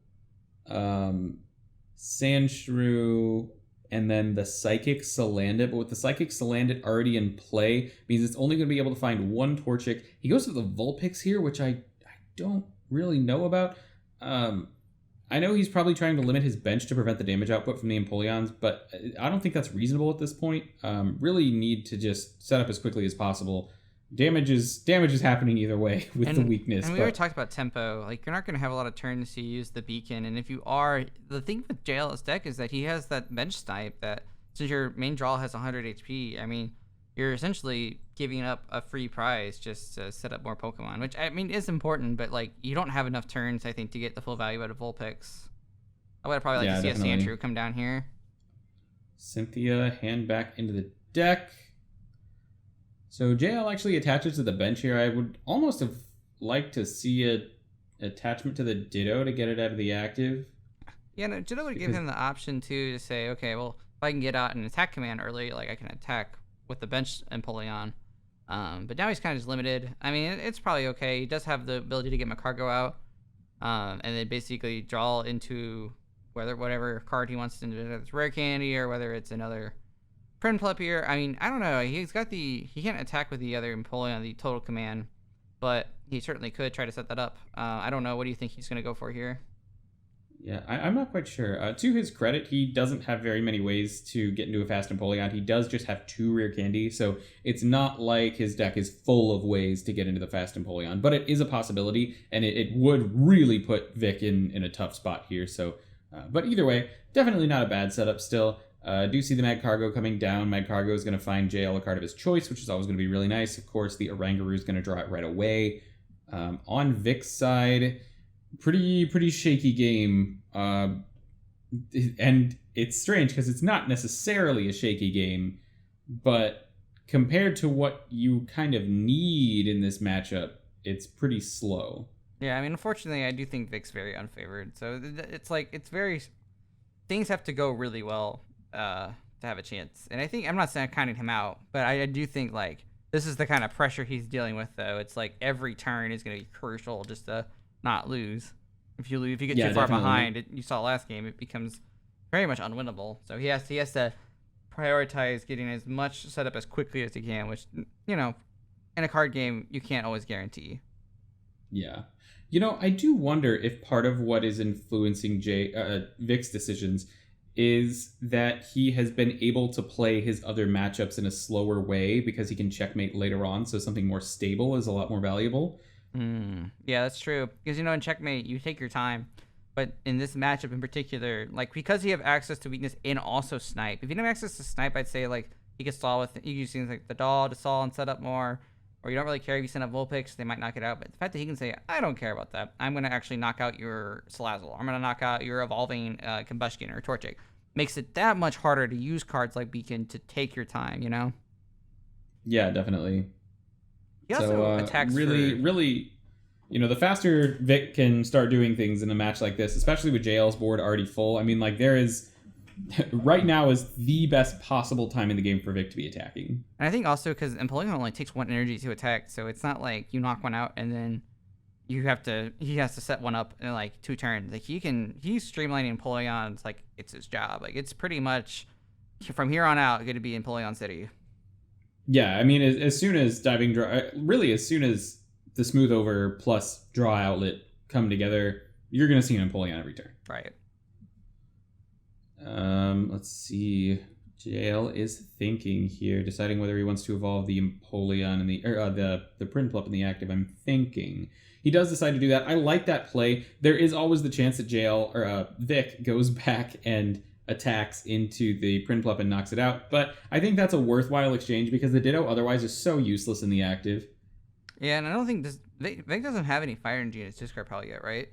Sandshrew, and then the Psychic Salandit. But with the Psychic Salandit already in play, means it's only going to be able to find 1 Torchic. He goes to the Vulpix here, which I don't really know about. I know he's probably trying to limit his bench to prevent the damage output from the Empoleons, but I don't think that's reasonable at this point. Really need to just set up as quickly as possible. Damage is happening either way with the weakness. And we already talked about tempo. Like, you're not going to have a lot of turns to use the Beacon, and if you are, the thing with JL's deck is that he has that bench snipe that, since your main draw has 100 HP, I mean, you're essentially giving up a free prize just to set up more Pokemon, which, I mean, is important, but, like, you don't have enough turns, I think, to get the full value out of Vulpix. I would probably like to see definitely. A Sandshrew come down here. Cynthia, hand back into the deck. So JL actually attaches to the bench here. I would almost have like to see a attachment to the Ditto to get it out of the active. Yeah, no, Jitta would give him the option too to say, okay, well, if I can get out an attack command early, like I can attack with the bench Empoleon. But now he's kind of just limited. I mean, it's probably okay. He does have the ability to get Magcargo out, and then basically draw into whatever card he wants to, whether it's rare candy or whether it's another Prinplup here. I mean, I don't know. He can't attack with the other Empoleon, the total command, but he certainly could try to set that up. I don't know. What do you think he's going to go for here? Yeah, I'm not quite sure. To his credit, he doesn't have very many ways to get into a fast Empoleon. He does just have 2 rare candy, so it's not like his deck is full of ways to get into the fast Empoleon, but it is a possibility, and it would really put Vic in a tough spot here. So, but either way, definitely not a bad setup still. Do see the Magcargo coming down. Magcargo is going to find JL a card of his choice, which is always going to be really nice. Of course, the Oranguru is going to draw it right away. On Vic's side, pretty shaky game, and it's strange because it's not necessarily a shaky game, but compared to what you kind of need in this matchup, it's pretty slow. Yeah, I mean, unfortunately, I do think Vic's very unfavored. So it's like things have to go really well to have a chance. And I think I'm not saying counting him out, but I do think like this is the kind of pressure he's dealing with. Though it's like every turn is going to be crucial just to not lose. If you get too far behind, you saw last game, it becomes very much unwinnable. So he has to prioritize getting as much set up as quickly as he can, which, you know, in a card game you can't always guarantee. Yeah, you know, I do wonder if part of what is influencing Vic's decisions is that he has been able to play his other matchups in a slower way because he can checkmate later on. So something more stable is a lot more valuable. Yeah, that's true. Because, you know, in checkmate, you take your time. But in this matchup in particular, like, because you have access to weakness and also snipe. If you don't have access to snipe, I'd say, like, you can stall with, you use things like the doll to stall and set up more. Or you don't really care if you send up Vulpix, they might knock it out. But the fact that he can say, I don't care about that. I'm going to actually knock out your Salazzle. I'm going to knock out your evolving Combustion or Torchic. Makes it that much harder to use cards like Beacon to take your time, you know? Yeah, definitely. He also attacks really, you know, the faster Vic can start doing things in a match like this, especially with JL's board already full. I mean, like, there is right now is the best possible time in the game for Vic to be attacking. And I think also because Empoleon only takes 1 energy to attack, so it's not like you knock one out and then he has to set one up in like 2 turns. Like he's streamlining Empoleon. It's like it's his job. Like it's pretty much from here on out going to be Empoleon City. Yeah, I mean, as soon as diving draw, really as soon as the smooth over plus draw outlet come together, you're going to see an Empoleon every turn. Right. Let's see. JL is thinking here, deciding whether he wants to evolve the Empoleon and the Prinplup in the active. I'm thinking he does decide to do that. I like that play. There is always the chance that JL or Vic goes back and attacks into the Prinplup and knocks it out, but I think that's a worthwhile exchange because the Ditto otherwise is so useless in the active. Yeah, and I don't think Vic doesn't have any Fire Energy in his discard pile yet, right?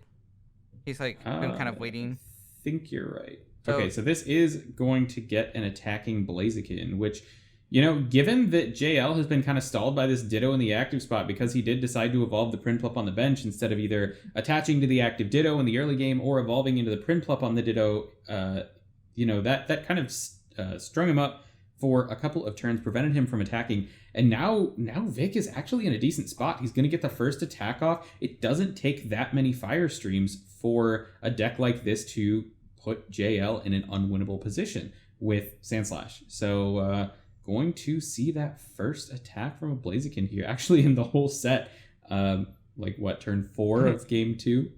He's like been kind of waiting. I think you're right. Okay, so this is going to get an attacking Blaziken, which, you know, given that JL has been kind of stalled by this Ditto in the active spot because he did decide to evolve the Prinplup on the bench instead of either attaching to the active Ditto in the early game or evolving into the Prinplup on the Ditto, you know, that kind of strung him up for a couple of turns, prevented him from attacking. And now Vic is actually in a decent spot. He's going to get the first attack off. It doesn't take that many fire streams for a deck like this to put JL in an unwinnable position with Sandslash. So going to see that first attack from a Blaziken here, actually in the whole set. Turn 4 of game 2?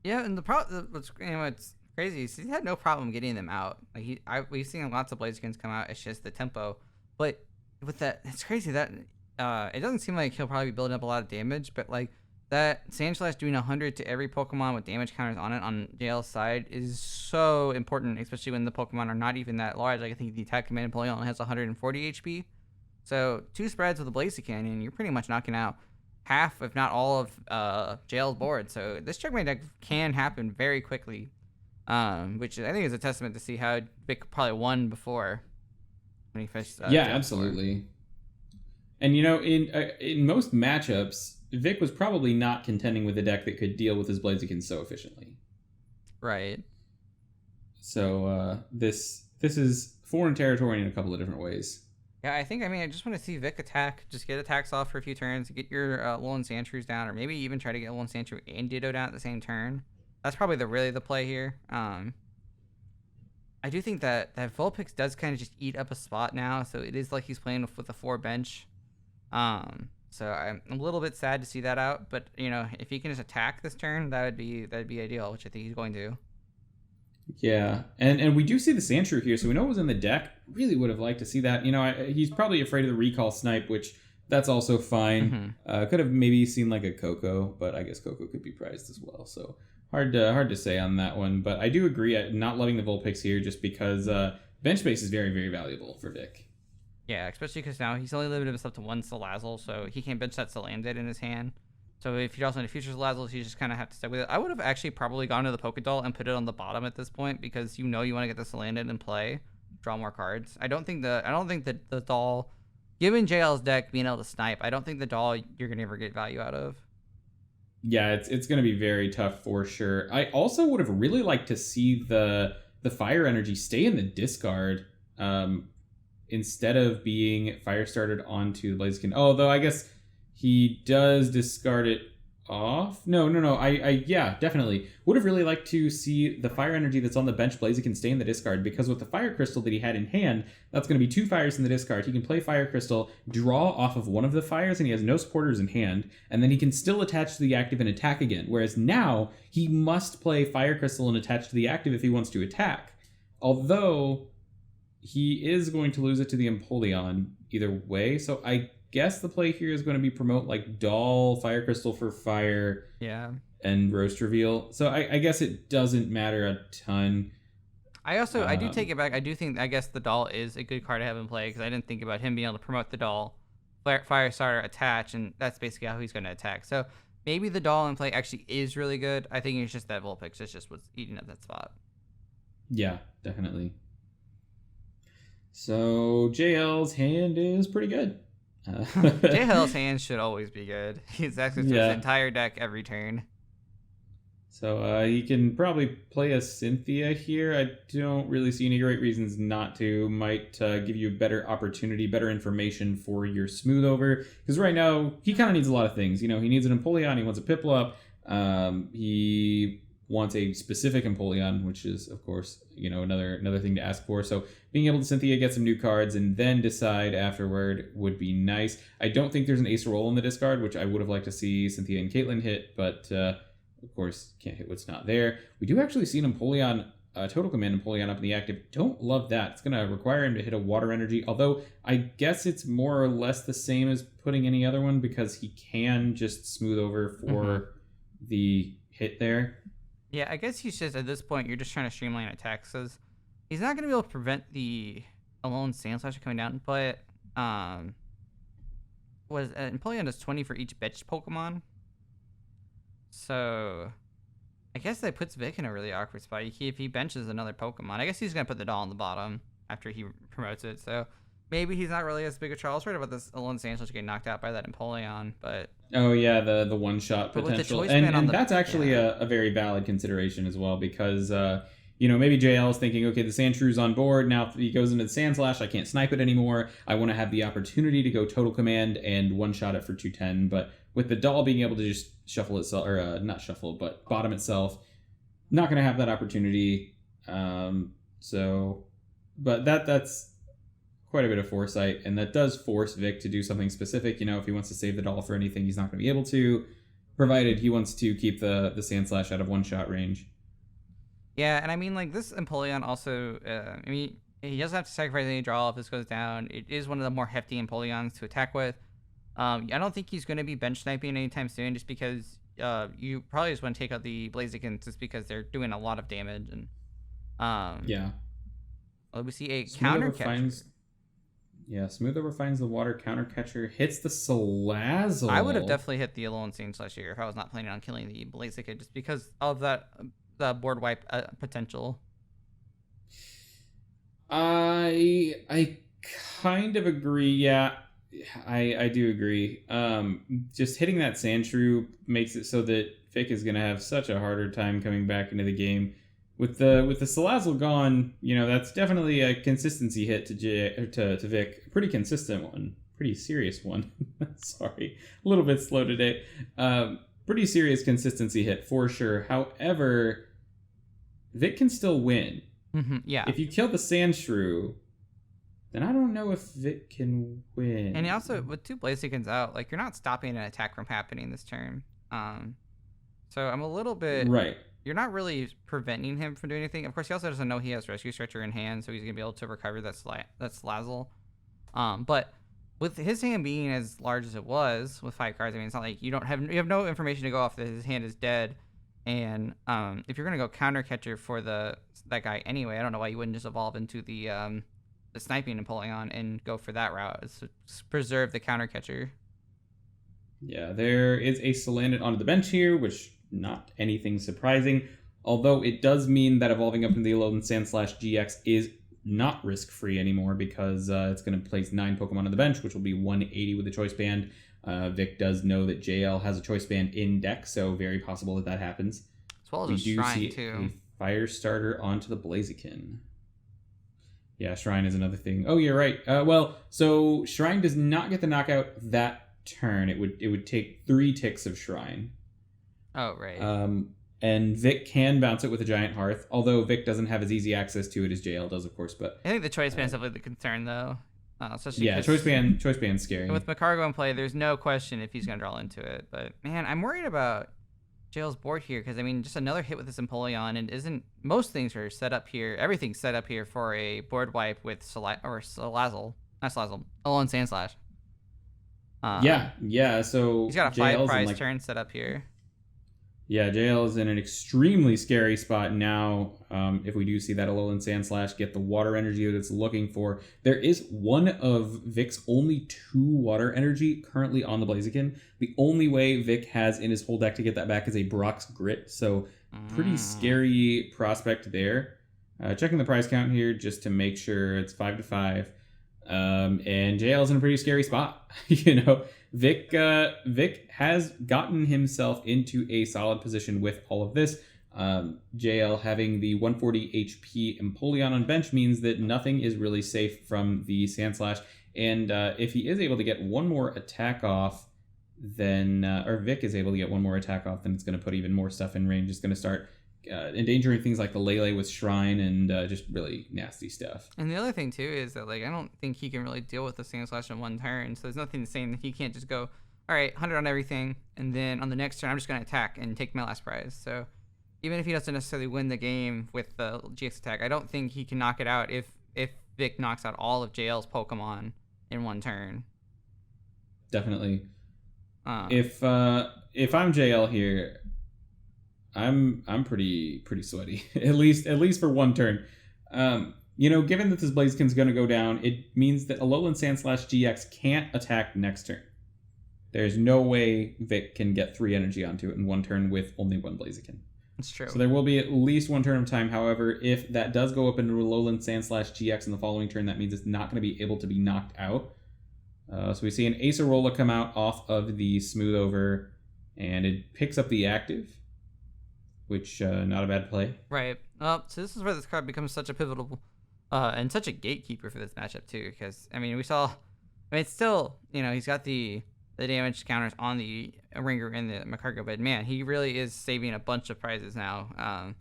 Yeah, and what's crazy is he had no problem getting them out. Like we've seen lots of Blazikens come out. It's just the tempo. But with that, it's crazy that it doesn't seem like he'll probably be building up a lot of damage, but like that Sandslash doing 100 to every Pokemon with damage counters on it on JL's side is so important, especially when the Pokemon are not even that large. Like I think the attack command Empoleon only has 140 HP. So 2 spreads with a Blaziken, and you're pretty much knocking out half, if not all, of JL's board. So this checkmate deck can happen very quickly, which I think is a testament to see how Vic probably won before when he faced. Yeah, absolutely. And you know, in most matchups, Vic was probably not contending with a deck that could deal with his Blaziken so efficiently. Right. So this is foreign territory in a couple of different ways. Yeah, I just want to see Vic attack. Just get attacks off for a few turns, get your Alolan Sandshrews down, or maybe even try to get Alolan Sandshrew and Ditto down at the same turn. That's probably the play here. I do think that Vulpix does kind of just eat up a spot now, so it is like he's playing with a 4 bench. So I'm a little bit sad to see that out, but if he can just attack this turn, that'd be ideal, which I think he's going to. Yeah, and we do see the Sandshrew here, so we know it was in the deck. Really would have liked to see that. He's probably afraid of the recall snipe, which that's also fine. Could have maybe seen like a Coco, but I guess Coco could be prized as well. So hard to say on that one. But I do agree at not loving the Vulpix here, just because bench space is very, very valuable for Vic. Yeah, especially because now he's only limited himself to 1 Salazzle, so he can't bench that Salandit in his hand. So if he draws any future Salazzles, you just kind of have to stick with it. I would have actually probably gone to the Pokédoll and put it on the bottom at this point, because you want to get the Salandit in play, draw more cards. I don't think that the doll, given JL's deck being able to snipe, I don't think the doll you're gonna ever get value out of. Yeah, it's gonna be very tough for sure. I also would have really liked to see the fire energy stay in the discard. Instead of being fire started onto the Blaziken. Although I guess he does discard it off. No. Yeah, definitely. Would have really liked to see the fire energy that's on the bench Blaziken stay in the discard, because with the fire crystal that he had in hand, that's going to be 2 fires in the discard. He can play fire crystal, draw off of one of the fires, and he has no supporters in hand, and then he can still attach to the active and attack again. Whereas now, he must play fire crystal and attach to the active if he wants to attack. Although he is going to lose it to the Empoleon either way, so I guess the play here is going to be promote like Doll, Fire Crystal for Fire, and Roast Reveal. So I guess it doesn't matter a ton. I do take it back. I guess the Doll is a good card to have in play, because I didn't think about him being able to promote the Doll, Fire Starter, attach, and that's basically how he's going to attack. So maybe the Doll in play actually is really good. I think it's just that Vulpix is just what's eating up that spot. Yeah, definitely. So JL's hand is pretty good. JL's hand should always be good. He's access to his entire deck every turn. So he can probably play a Cynthia here. I don't really see any great reasons not to. Might give you a better opportunity, better information for your smooth over. Because right now, he kind of needs a lot of things. He needs an Empoleon, he wants a Piplup, he wants a specific Empoleon, which is, of course, another thing to ask for. So being able to Cynthia get some new cards and then decide afterward would be nice. I don't think there's an Ace Roll in the discard, which I would have liked to see Cynthia and Caitlyn hit, but of course, can't hit what's not there. We do actually see an Empoleon, Total Command Empoleon up in the active. Don't love that. It's going to require him to hit a Water Energy, although I guess it's more or less the same as putting any other one, because he can just smooth over for the hit there. Yeah, I guess he's just, at this point, you're just trying to streamline attacks. He's not going to be able to prevent the Alolan Sandslash coming down, but Empoleon does 20 for each bench Pokemon. So I guess that puts Vic in a really awkward spot. If he benches another Pokemon, I guess he's going to put the doll on the bottom after he promotes it. So maybe he's not really as big a trouble. I was worried about this Alolan Sandslash getting knocked out by that Empoleon, but... Oh, yeah, the one-shot potential. And that's actually a very valid consideration as well, because, maybe JL is thinking, okay, the Sandshrews on board. Now if he goes into the Sandslash, I can't snipe it anymore. I want to have the opportunity to go Total Command and one-shot it for 210. But with the doll being able to just shuffle itself, or not shuffle, but bottom itself, not going to have that opportunity. But that's quite a bit of foresight, and that does force Vic to do something specific. If he wants to save the doll for anything, he's not going to be able to, provided he wants to keep the Sandslash out of one-shot range. Yeah, and this Empoleon also, he doesn't have to sacrifice any draw if this goes down. It is one of the more hefty Empoleons to attack with. I don't think he's going to be bench sniping anytime soon, just because you probably just want to take out the Blaziken, just because they're doing a lot of damage. And we see a counter catcher. Smoothover finds the water counter catcher, hits the Salazzle. I would have definitely hit the Alolan Sandslash here if I was not planning on killing the Blaziken, just because of the board wipe potential. I kind of agree. Yeah, I do agree. Just hitting that Sandshrew makes it so that Vic is going to have such a harder time coming back into the game. With the Salazzle gone, that's definitely a consistency hit to Vic. A pretty consistent one. Pretty serious one. Sorry. A little bit slow today. Pretty serious consistency hit for sure. However, Vic can still win. Yeah. If you kill the Sandshrew, then I don't know if Vic can win. And also, with 2 Blazikens out, like, you're not stopping an attack from happening this turn. So I'm a little bit... Right. You're not really preventing him from doing anything. Of course, he also doesn't know he has Rescue Stretcher in hand, so he's going to be able to recover that Salazzle. But with his hand being as large as it was, with 5 cards, I mean, it's not like you have no information to go off that his hand is dead. And if you're going to go Counter Catcher for that guy anyway, I don't know why you wouldn't just evolve into the sniping Empoleon and go for that route. It's to preserve the Counter Catcher. Yeah, there is a Salandit onto the bench here, which not anything surprising. Although it does mean that evolving up into the Alolan Sandslash GX is not risk-free anymore because it's going to place 9 Pokemon on the bench, which will be 180 with the Choice Band. Vic does know that JL has a Choice Band in deck, so very possible that happens. As well as we a do Shrine, see too. a Fire Starter onto the Blaziken. Yeah, Shrine is another thing. Oh, you're right. So Shrine does not get the knockout that turn. It would take 3 ticks of Shrine. Oh, right. And Vic can bounce it with a Giant Hearth, although Vic doesn't have as easy access to it as JL does, of course. But I think the Choice Band's definitely the concern, though. Choice Band's scary. With Magcargo in play, there's no question if he's going to draw into it. But, man, I'm worried about JL's board here because, I mean, just another hit with this Empoleon, and most things are set up here. Everything's set up here for a board wipe with Salazzle. Not Salazzle. Alolan Sandslash. So he's got a 5-prize turn set up here. Yeah, JL is in an extremely scary spot now. If we do see that Alolan Sandslash get the water energy that it's looking for, there is one of Vic's only 2 water energy currently on the Blaziken. The only way Vic has in his whole deck to get that back is a Brock's Grit, so pretty scary prospect there. Checking the prize count here just to make sure it's 5-5. And JL's in a pretty scary spot. Vic has gotten himself into a solid position with all of this. JL having the 140 HP Empoleon on bench means that nothing is really safe from the Sandslash. And if he is able to get one more attack off, then or Vic is able to get one more attack off, then it's going to put even more stuff in range. It's going to start endangering things like the Lele with Shrine and just really nasty stuff. And the other thing too is that I don't think he can really deal with the Sandslash in one turn. So there's nothing saying that he can't just go, all right, 100 on everything, and then on the next turn I'm just going to attack and take my last prize. So even if he doesn't necessarily win the game with the GX attack, I don't think he can knock it out if Vic knocks out all of JL's Pokemon in one turn. Definitely. If I'm JL here, I'm pretty sweaty. at least for one turn. Given that this Blaziken's going to go down, it means that Alolan Sandslash GX can't attack next turn. There's no way Vic can get 3 energy onto it in one turn with only 1 Blaziken. That's true. So there will be at least one turn of time. However, if that does go up into Alolan Sandslash GX in the following turn, that means it's not going to be able to be knocked out. So we see an Acerola come out off of the Smooth Over, and it picks up the active, which not a bad play. Right. So this is where this card becomes such a pivotal and such a gatekeeper for this matchup too, because it's still, he's got the damage counters on the Ringer and the Magcargo, but man, he really is saving a bunch of prizes now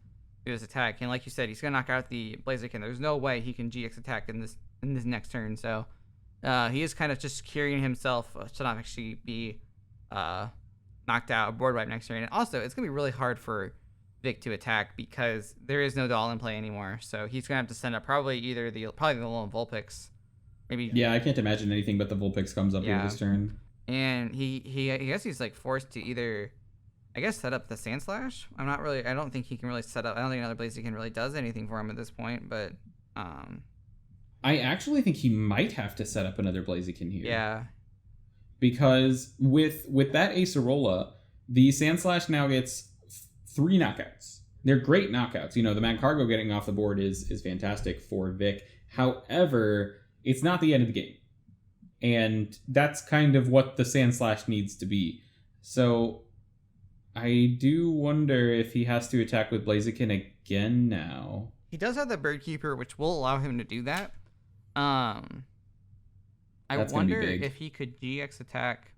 through his attack. And like you said, he's gonna knock out the Blaziken. There's no way he can GX attack in this next turn. So he is kind of just securing himself to not actually be knocked out, board wipe next turn. And also, it's gonna be really hard for Vic to attack because there is no doll in play anymore. So he's gonna have to send up probably the lone Vulpix. Maybe. Yeah, I can't imagine anything but the Vulpix comes up here this turn. And he I guess he's forced to either, set up the Sandslash. I don't think he can really set up. I don't think another Blaziken really does anything for him at this point. But I actually think he might have to set up another Blaziken here. Yeah. Because with that Acerola, the Sandslash now gets 3 knockouts. They're great knockouts. The Magcargo getting off the board is fantastic for Vic. However, it's not the end of the game. And that's kind of what the Sandslash needs to be. So I do wonder if he has to attack with Blaziken again now. He does have the Bird Keeper, which will allow him to do that. I wonder if he could GX attack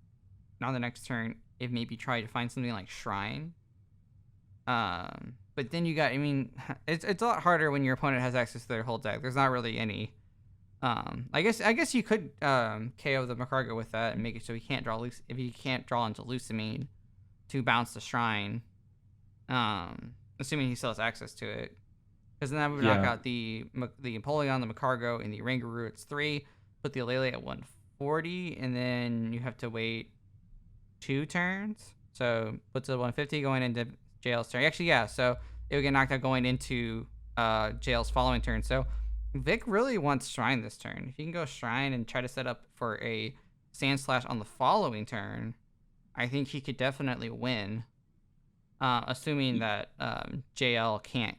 on the next turn, if maybe try to find something like Shrine. But then you got, I mean, it's a lot harder when your opponent has access to their whole deck. There's not really any. I guess you could KO the Magcargo with that and make it so he can't draw if he can't draw into Lusamine to bounce the Shrine. Assuming he still has access to it. Because then that would knock out the Empoleon, the Magcargo, and the Oranguru. It's 3. Put the Alele at 140, and then you have to wait 2 turns. So put to 150 going into JL's turn. Actually, yeah. So it would get knocked out going into JL's following turn. So Vic really wants Shrine this turn. If you can go Shrine and try to set up for a Sandslash on the following turn, I think he could definitely win. Assuming that JL can't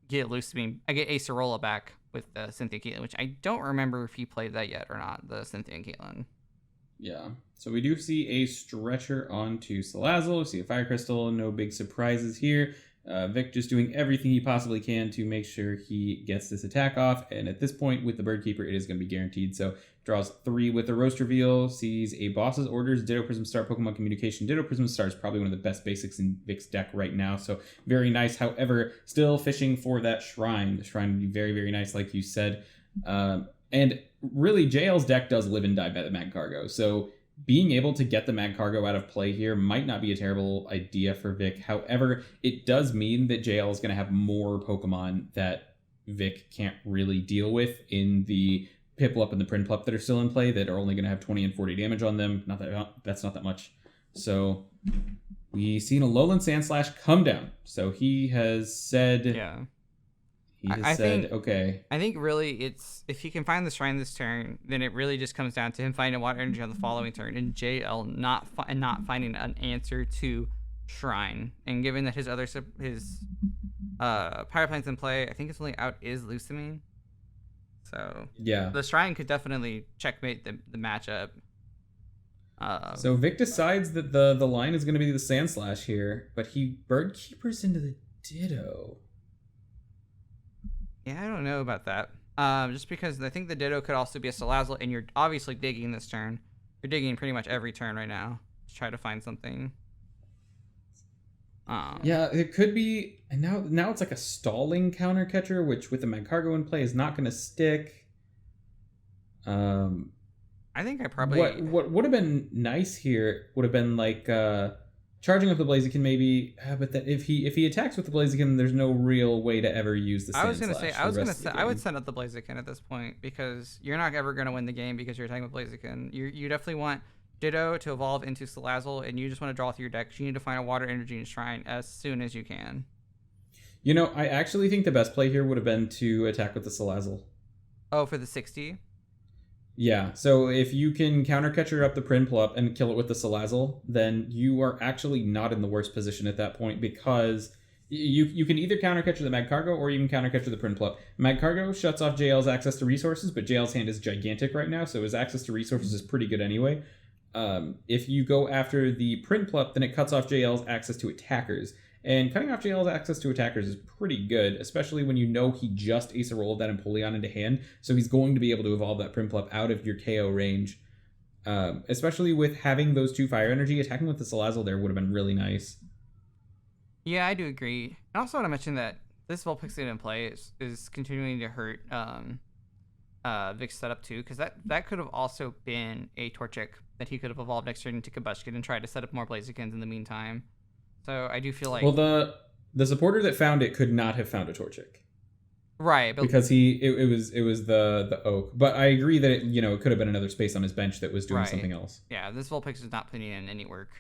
get Acerola back with the Cynthia Caitlyn, which I don't remember if he played that yet or not, the Cynthia Caitlyn. Yeah. So we do see a Stretcher onto Salazzle. We see a Fire Crystal. No big surprises here. Vic just doing everything he possibly can to make sure he gets this attack off. And at this point, with the Bird Keeper, it is going to be guaranteed. So draws 3 with the Roast Reveal, sees a Boss's Orders, Ditto Prism Star, Pokemon Communication. Ditto Prism Star is probably one of the best basics in Vic's deck right now. So very nice. However, still fishing for that Shrine. The Shrine would be very, very nice, like you said. And really, JL's deck does live and die by the Magcargo. So being able to get the Magcargo out of play here might not be a terrible idea for Vic. However, it does mean that JL is going to have more Pokemon that Vic can't really deal with in the Piplup and the Prinplup that are still in play that are only going to have 20 and 40 damage on them. That's not that much. So we've seen a Alolan Sandslash come down. So he has said... Yeah. I think, okay. I think really it's, if he can find the Shrine this turn, then it really just comes down to him finding Water Energy on the following turn, and JL not finding an answer to Shrine. And given that his Power Plant's in play, I think it's only out is Lusamine. So yeah, the Shrine could definitely checkmate the matchup. So Vic decides that the line is going to be the Sandslash here, but he Bird Keepers into the Ditto. Yeah, I don't know about that. Just because I think the Ditto could also be a Salazzle, and you're obviously digging this turn. You're digging pretty much every turn right now to try to find something. Yeah, it could be. And now it's like a stalling counter catcher, which with the Magcargo in play is not going to stick. I think I probably... What would have been nice here would have been like... charging up the Blaziken maybe, but that if he attacks with the Blaziken, there's no real way to ever use the Sandslash. I would send up the Blaziken at this point, because you're not ever going to win the game because you're attacking with Blaziken. You definitely want Ditto to evolve into Salazzle, and you just want to draw through your deck. You need to find a Water Energy and Shrine as soon as you can. You know, I actually think the best play here would have been to attack with the Salazzle. Oh, for the 60? Yeah, so if you can counter catcher up the Prinplup and kill it with the Salazzle, then you are actually not in the worst position at that point, because you can either counter catcher the Magcargo or you can counter catcher the Prinplup. Magcargo shuts off JL's access to resources, but JL's hand is gigantic right now, so his access to resources is pretty good anyway. If you go after the Prinplup, then it cuts off JL's access to attackers. And cutting off JL's access to attackers is pretty good, especially when you know he just Acerolled that Empoleon into hand, so he's going to be able to evolve that Prinplup out of your KO range. Especially with having those 2 Fire Energy, attacking with the Salazzle there would have been really nice. Yeah, I do agree. I also want to mention that this Vulpixie in play is continuing to hurt Vic's setup too, because that could have also been a Torchic that he could have evolved next turn into Kabushkin and tried to set up more Blazikens in the meantime. So I do feel like... Well, the supporter that found it could not have found a Torchic. Right, but... because it was the Oak. But I agree that it could have been another space on his bench that was doing something else. Yeah, this Vulpix is not putting in any work.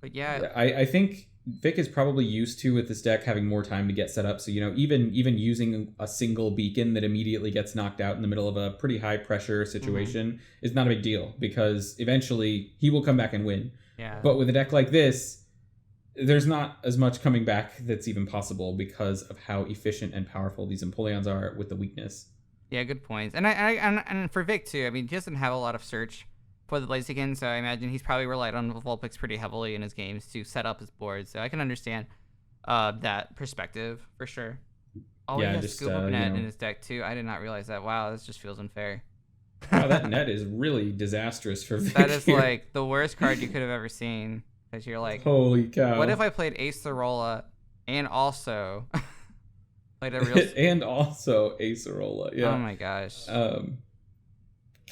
But yeah... I think Vic is probably used to, with this deck, having more time to get set up. So, even using a single beacon that immediately gets knocked out in the middle of a pretty high pressure situation is not a big deal, because eventually he will come back and win. Yeah. But with a deck like this, there's not as much coming back that's even possible because of how efficient and powerful these Empoleons are with the weakness. Yeah, good points. And for Vic too. I mean, he doesn't have a lot of search for the Blaziken, so I imagine he's probably relied on Vulpix pretty heavily in his games to set up his board. So I can understand that perspective for sure. Oh, Yeah, he has just Scoop Up Net you know, in his deck too. I did not realize that. Wow, this just feels unfair. wow, that net is really disastrous for Vic. That is here. like the worst card you could have ever seen. Because you're like, Holy cow! what if I played Ace Thorola and also played a real and also Acerola? Yeah. Oh my gosh.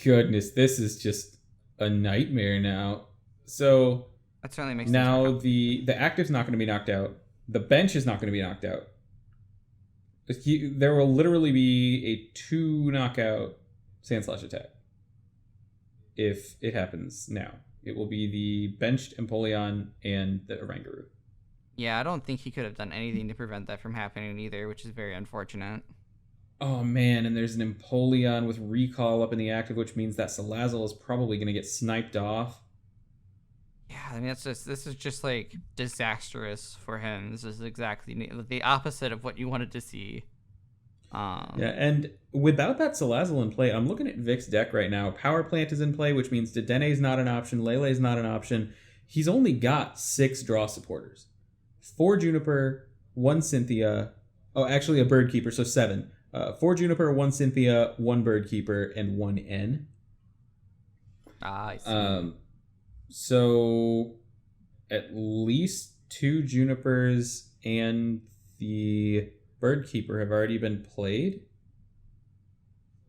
Goodness, this is just a nightmare now. So That certainly makes now the active's not going to be knocked out. The bench is not going to be knocked out. There will literally be a 2 knockout Sandslash attack if it happens now. It will be the benched Empoleon and the Oranguru. Yeah, I don't think he could have done anything to prevent that from happening either, which is very unfortunate. Oh man, and there's an Empoleon with Recall up in the active, which means that Salazzle is probably going to get sniped off. Yeah, I mean, this is just like disastrous for him. This is exactly the opposite of what you wanted to see. Yeah, and without that Salazzle in play, I'm looking at Vic's deck right now. Power Plant is in play, which means Dedene's not an option, Lele's not an option. He's only got 6 draw supporters. 4 Juniper, 1 Cynthia. Oh, actually a Bird Keeper, so 7. 4 Juniper, 1 Cynthia, 1 Bird Keeper, and 1 N. I see. So at least 2 Junipers and the Bird Keeper have already been played.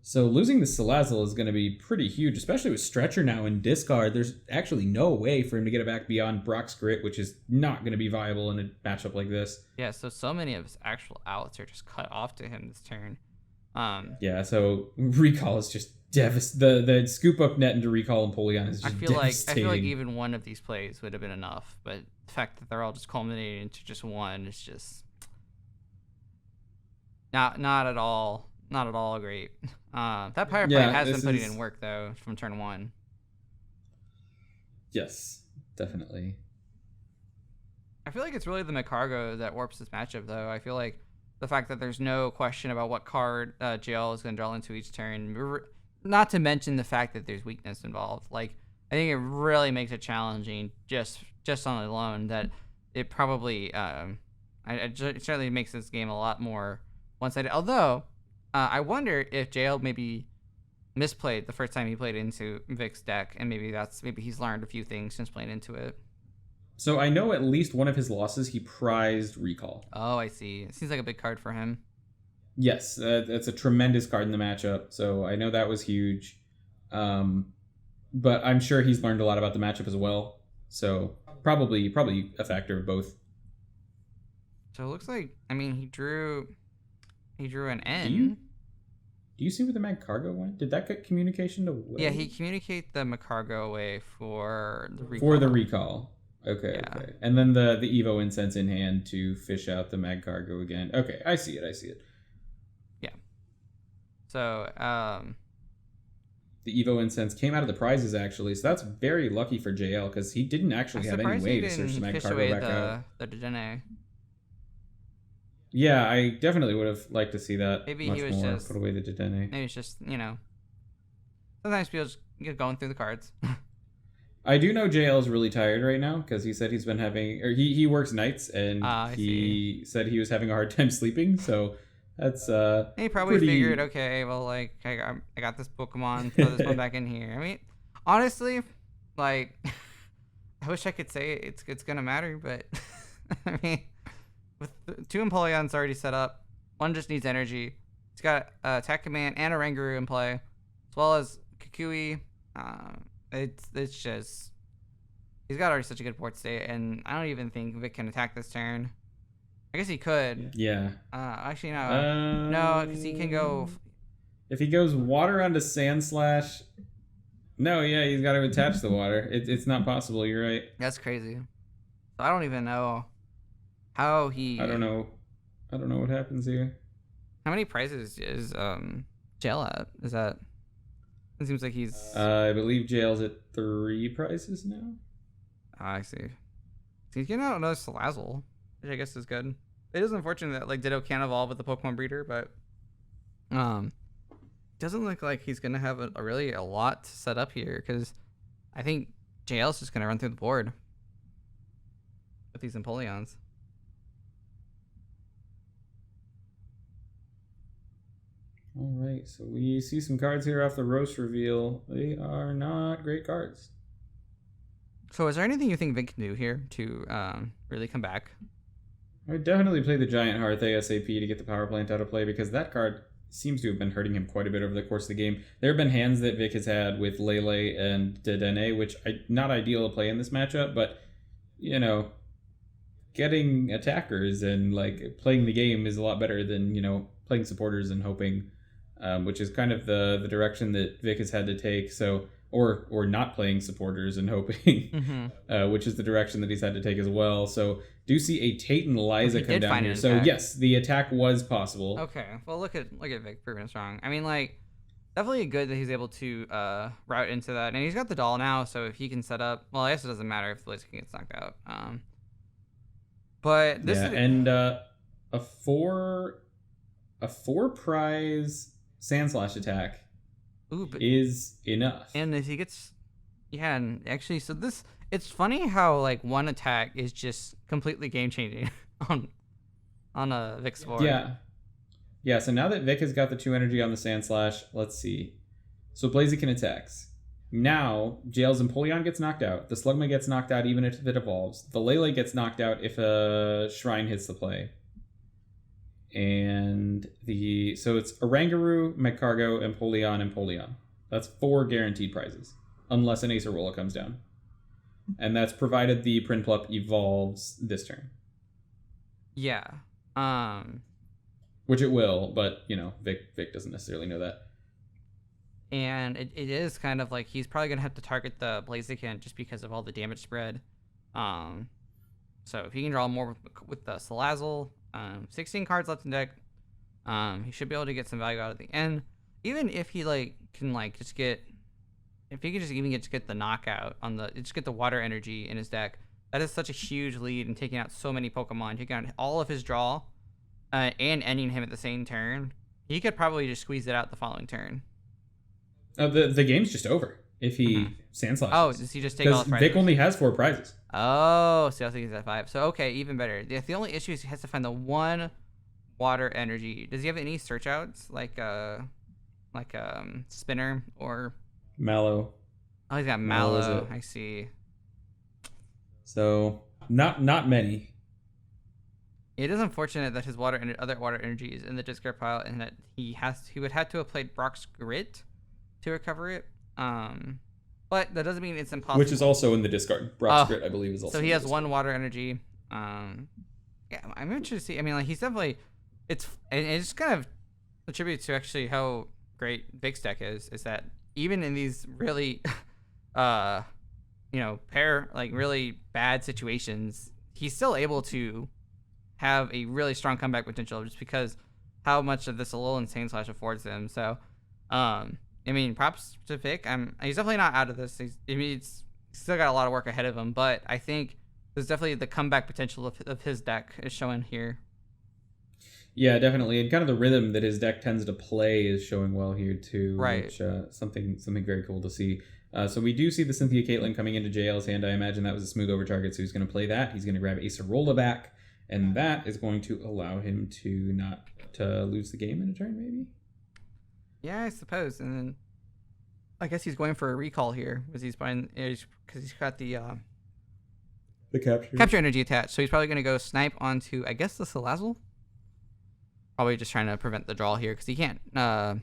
So losing the Salazzle is going to be pretty huge, especially with Stretcher now in discard. There's actually no way for him to get it back beyond Brock's Grit, which is not going to be viable in a matchup like this. Yeah, so many of his actual outs are just cut off to him this turn. Yeah, so Recall is just devastating. The Scoop Up Net into Recall and Empoleon is just devastating. I feel like even one of these plays would have been enough, but the fact that they're all just culminating into just one is just not at all great. That Power Play has been putting in work though from turn 1. Yes, definitely. I feel like it's really the Macargo that warps this matchup though. I feel like the fact that there's no question about what card JL is going to draw into each turn, not to mention the fact that there's weakness involved. Like, I think it really makes it challenging just on alone that it probably it certainly makes this game a lot more one-sided. Although I wonder if JL maybe misplayed the first time he played into Vic's deck, and maybe he's learned a few things since playing into it. So I know at least one of his losses, he prized Recall. Oh, I see. It seems like a big card for him. Yes, that's a tremendous card in the matchup. So I know that was huge. But I'm sure he's learned a lot about the matchup as well. So probably a factor of both. So it looks like, I mean, he drew an N. Do you see where the Magcargo went? Did that get communication away? Yeah, he communicate the Macargo away for the recall. For the recall. Okay, Yeah. okay. And then the Evo Incense in hand to fish out the Magcargo again. Okay, I see it. Yeah. So, the Evo Incense came out of the prizes, actually, so that's very lucky for JL, because he didn't actually have any way to search the Magcargo back out. The Dedenne. Yeah, I definitely would have liked to see that. Maybe much he was more. just Put away the Dedenne. Maybe it's just, sometimes people just get going through the cards. I do know JL is really tired right now because he said he's been having, or he works nights and he said he was having a hard time sleeping. So that's he probably figured, okay, well, like I got this Pokemon, throw this one back in here. I mean, honestly, like I wish I could say it's gonna matter, but I mean, with 2 Empoleons already set up, one just needs energy. He's got Attack Command and a Oranguru in play, as well as Kukui. It's just he's got already such a good board state, and I don't even think Vic can attack this turn. I guess he could. Yeah. Actually, no. No, because he can go. If he goes water onto Sandslash, no, yeah, he's got to attach the water. It's not possible. You're right. That's crazy. So I don't even know how he. I don't know what happens here. How many prizes is JL at? Is that? It seems like he's. I believe JL's at 3 prizes now. I see. So he's getting out another Salazzle, which I guess is good. It is unfortunate that like Ditto can't evolve with the Pokemon Breeder, but doesn't look like he's gonna have really a lot to set up here, because I think JL's just gonna run through the board with these Empoleons. All right, so we see some cards here off the roast reveal. They are not great cards. So is there anything you think Vic can do here to really come back? I would definitely play the Giant Hearth ASAP to get the power plant out of play, because that card seems to have been hurting him quite a bit over the course of the game. There have been hands that Vic has had with Lele and Dedenne, which not ideal to play in this matchup, but, you know, getting attackers and like playing the game is a lot better than, you know, playing supporters and hoping, which is kind of the direction that Vic has had to take. So, or not playing supporters and hoping, which is the direction that he's had to take as well. So do see a Tate and Liza come down here. So yes, the attack was possible. Okay, well look at Vic proving us wrong. I mean, like, definitely good that he's able to route into that, and he's got the doll now. So if he can set up, well, I guess it doesn't matter if the Liza gets knocked out. But this is... and a four prize Sandslash attack is enough. And if he gets, and actually, so this, it's funny how like one attack is just completely game changing on a Vic's board. Yeah. So now that Vic has got the 2 energy on the Sandslash, let's see. So Blaziken attacks. Now JL's Empoleon gets knocked out. The Slugma gets knocked out even if it evolves. The Lele gets knocked out if a Shrine hits the play. And so it's Oranguru, Magcargo, Empoleon. That's 4 guaranteed prizes, unless an Acerola comes down. And that's provided the Prinplup evolves this turn. Yeah. Which it will, but, you know, Vic doesn't necessarily know that. And it is kind of like he's probably going to have to target the Blaziken just because of all the damage spread. So if he can draw more with the Salazzle, 16 cards left in deck, he should be able to get some value out at the end. Even if he can just get, if he can just get the knockout on just get the water energy in his deck, that is such a huge lead in taking out so many Pokemon, taking out all of his draw, and ending him at the same turn. He could probably just squeeze it out the following turn. The game's just over if he Sandslashes. Oh, does he just take all the prizes? Vic only has 4 prizes. Oh, so I think he's at 5. So okay, even better. The only issue is he has to find the 1 water energy. Does he have any search outs like Spinner or Mallow? Oh, he's got Mallow. I see. So not many. It is unfortunate that his other water energy is in the discard pile, and that he would have to have played Brock's Grit to recover it. But that doesn't mean it's impossible. Which is also in the discard. Brock's Grit, I believe, is also. So he has 1 water energy. Yeah, I'm interested to see. I mean, like, he's definitely, it's kind of attributes to actually how great Vic's deck is that even in these really, really bad situations, he's still able to have a really strong comeback potential just because how much of this Alolan Sandslash affords him. So, I mean, props to Vic. He's definitely not out of this. He's still got a lot of work ahead of him, but I think there's definitely the comeback potential of his deck is showing here. Yeah, definitely, and kind of the rhythm that his deck tends to play is showing well here too. Right. Which something very cool to see. So we do see the Cynthia Caitlyn coming into JL's hand. I imagine that was a smooth over target, so he's going to play that. He's going to grab Acerola back, and that is going to allow him to not lose the game in a turn, maybe. Yeah, I suppose. And then I guess he's going for a recall here because he's got the capture energy attached. So he's probably going to go snipe onto, I guess, the Salazzle. Probably just trying to prevent the draw here because he can't.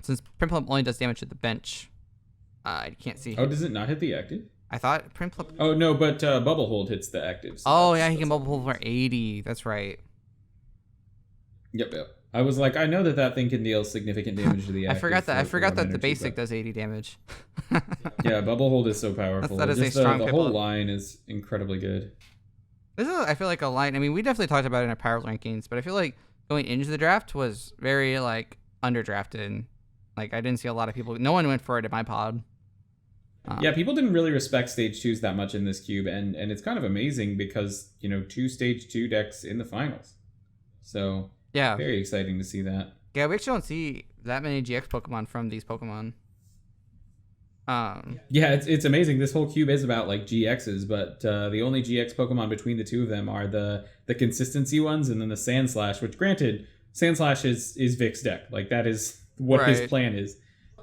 Since Prinplup only does damage to the bench, I can't see. Oh, does it not hit the active? I thought Prinplup. Oh no, but Bubble Hold hits the active. So oh yeah, he can Bubble Hold for 80. That's right. Yep. I was like, I know that thing can deal significant damage to the active. I forgot that the basic does 80 damage. Yeah, Bubble Hold is so powerful. That is a strong the whole line is incredibly good. This is, I feel like, a line. I mean, we definitely talked about it in our power rankings, but I feel like going into the draft was very underdrafted. Like, I didn't see a lot of people. No one went for it in my pod. Yeah, people didn't really respect Stage 2s that much in this cube, and it's kind of amazing because, 2 Stage 2 decks in the finals. So, yeah, very exciting to see that. Yeah, we actually don't see that many GX Pokemon from these Pokemon. Yeah, it's amazing. This whole cube is about like GXs, but the only GX Pokemon between the two of them are the consistency ones, and then the Sandslash. Which, granted, Sandslash is Vic's deck. Like that is what his plan is,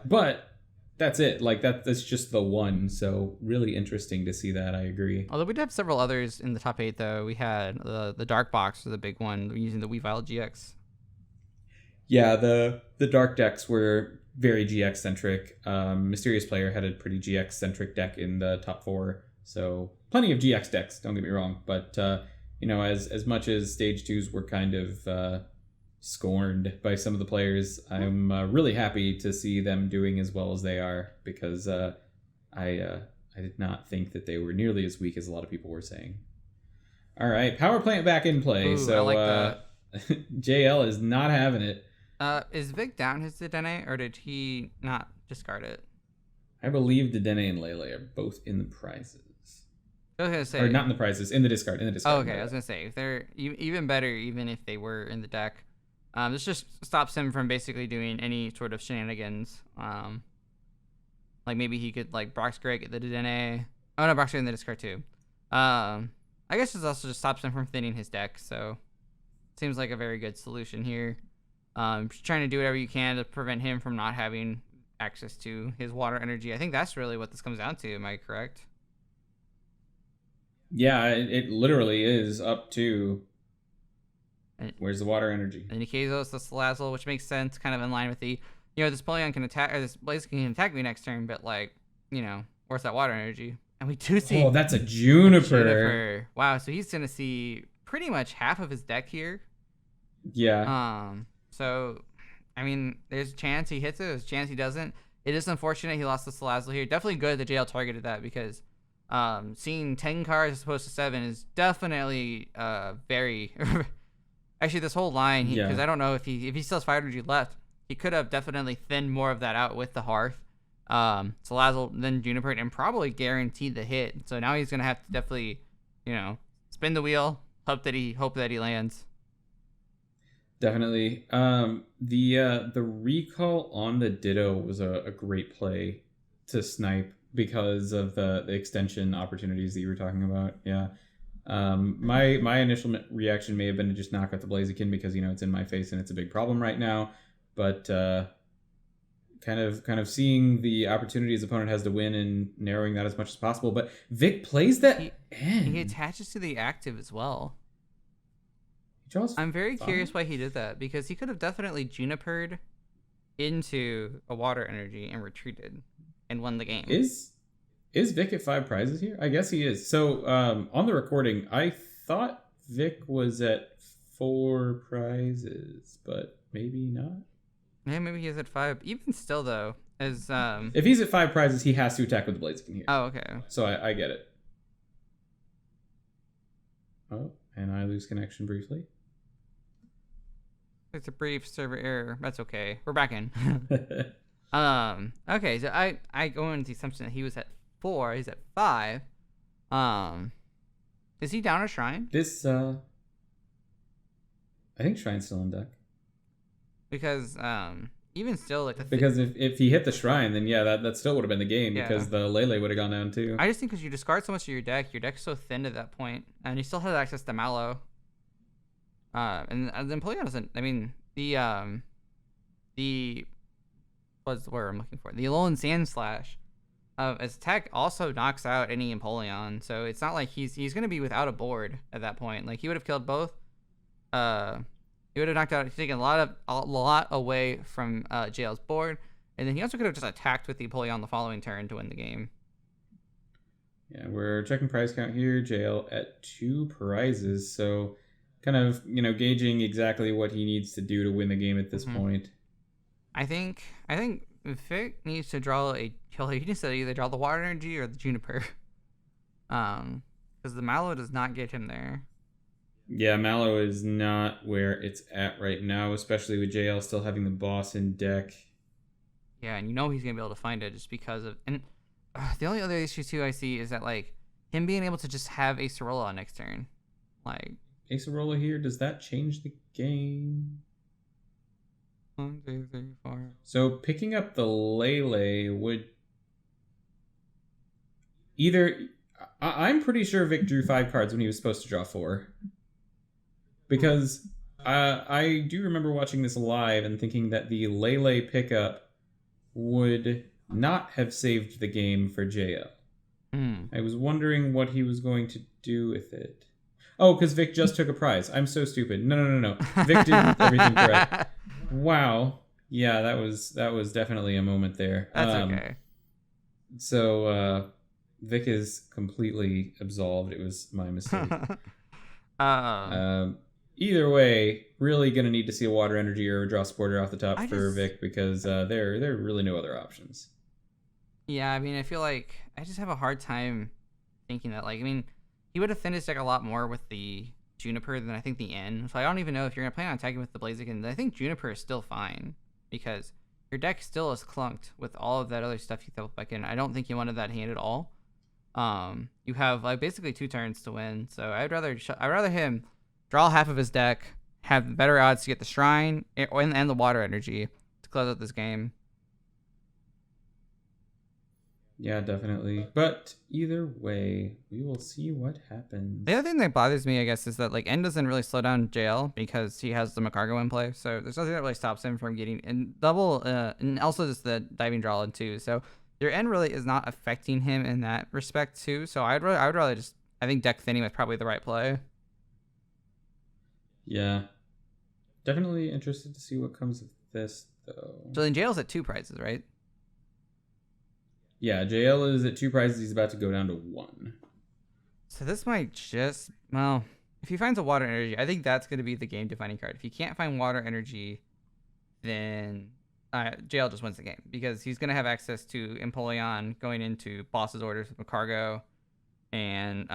but that's it. Like that's just the one. So really interesting to see that. I agree. Although we did have several others in the top 8, though. We had the Dark Box was the big one using the Weavile GX. Yeah, the dark decks were very GX centric. Mysterious Player had a pretty GX centric deck in the top 4, so plenty of GX decks. Don't get me wrong, but as much as stage 2s were kind of scorned by some of the players, I'm really happy to see them doing as well as they are, because I did not think that they were nearly as weak as a lot of people were saying. All right, Power Plant back in play. Ooh, so I like that. JL is not having it. Is Vic down his Dedenne, or did he not discard it? I believe Dedenne and Lele are both in the prizes. I was gonna say, or not in the prizes, in the discard. Oh, okay. I was gonna say, if they're even better, even if they were in the deck, this just stops him from basically doing any sort of shenanigans. Like maybe he could like Brock's Greg get the Dedenne. Oh no, Brock's Greg in the discard too. I guess this also just stops him from thinning his deck. So seems like a very good solution here. Just trying to do whatever you can to prevent him from not having access to his water energy. I think that's really what this comes down to. Am I correct? Yeah, it literally is up to where's the water energy. And Nikazos, the Salazzle, which makes sense, kind of in line with the, this Polion can attack, or this Blaze can attack me next turn, but like, where's that water energy? And we do see. Oh, that's a Juniper. Wow, so he's gonna see pretty much half of his deck here. Yeah. So, I mean, there's a chance he hits it. There's a chance he doesn't. It is unfortunate he lost the Salazzle here. Definitely good that JL targeted that, because seeing 10 cards as opposed to 7 is definitely very... Actually, this whole line, because I don't know if he still has fire energy left, he could have definitely thinned more of that out with the Hearth. Salazzle, then Juniper, and probably guaranteed the hit. So now he's going to have to definitely, spin the wheel, hope that he lands. Definitely. The recall on the Ditto was a great play to snipe because of the extension opportunities that you were talking about. Yeah. My initial reaction may have been to just knock out the Blaziken because it's in my face and it's a big problem right now. But kind of seeing the opportunity his opponent has to win and narrowing that as much as possible. But Vic plays that end. He attaches to the active as well. I'm very 5? curious why he did that, because he could have definitely Junipered into a water energy and retreated and won the game. Is Vic at 5 prizes here? I guess he is. So on the recording, I thought Vic was at 4 prizes, but maybe not. Yeah, maybe he's at 5. Even still, though, as if he's at 5 prizes, he has to attack with the Blaziken here. Oh, okay. So I get it. Oh, and I lose connection briefly. It's a brief server error. That's okay. We're back in. Okay, so I go into the assumption that he was at 4. He's at 5. Is he down a Shrine? This I think Shrine's still in deck. Because even still, like because if he hit the Shrine, then that still would have been the game, because the Lele would have gone down too. I just think because you discard so much of your deck's so thin at that point, and you still have access to Mallow. And then Polion doesn't. I mean, what's the word I'm looking for? The Alolan Sandslash, as attack also knocks out any Empoleon, so it's not like he's gonna be without a board at that point. Like he would have killed both. He would have knocked out, taken a lot away from JL's board, and then he also could have just attacked with the Empoleon the following turn to win the game. Yeah, we're checking prize count here. JL at 2 prizes, so kind of gauging exactly what he needs to do to win the game at this point. I think Vic needs to draw he needs to either draw the water energy or the Juniper, because the Mallow does not get him there. Yeah, Mallow is not where it's at right now, especially with JL still having the boss in deck. Yeah, and he's gonna be able to find it just because of, and the only other issue too I see is that like him being able to just have Acerola on next turn, like. Acerola here, does that change the game? 1, 2, 3, 4. So picking up the Lele would either... I'm pretty sure Vic drew 5 cards when he was supposed to draw 4. Because I do remember watching this live and thinking that the Lele pickup would not have saved the game for JL. I was wondering what he was going to do with it. Oh, because Vic just took a prize. I'm so stupid. No. Vic did everything correct. Wow. Yeah, that was definitely a moment there. That's okay. So Vic is completely absolved. It was my mistake. Either way, really gonna need to see a water energy or a draw supporter off the top for Vic because there are really no other options. Yeah, I mean, I feel like I just have a hard time thinking that, like, I mean, he would have thinned his deck a lot more with the Juniper than I think the N. So I don't even know if you're going to plan on attacking with the Blaziken. I think Juniper is still fine because your deck still is clunked with all of that other stuff you throw back in. I don't think you wanted that hand at all. You have like basically 2 turns to win. So I'd rather him draw half of his deck, have better odds to get the Shrine and the Water Energy to close out this game. Yeah, definitely. But either way, we will see what happens. The other thing that bothers me, I guess, is that like N doesn't really slow down JL because he has the Macargo in play. So there's nothing that really stops him from getting and double and also just the diving draw in too. So your N really is not affecting him in that respect too. So I would rather just I think deck thinning was probably the right play. Yeah. Definitely interested to see what comes of this though. So then JL's at 2 prizes, right? Yeah, JL is at 2 prizes. He's about to go down to 1. So this might just... Well, if he finds a Water Energy, I think that's going to be the game-defining card. If he can't find Water Energy, then JL just wins the game. Because he's going to have access to Empoleon going into Boss's orders with Macargo. And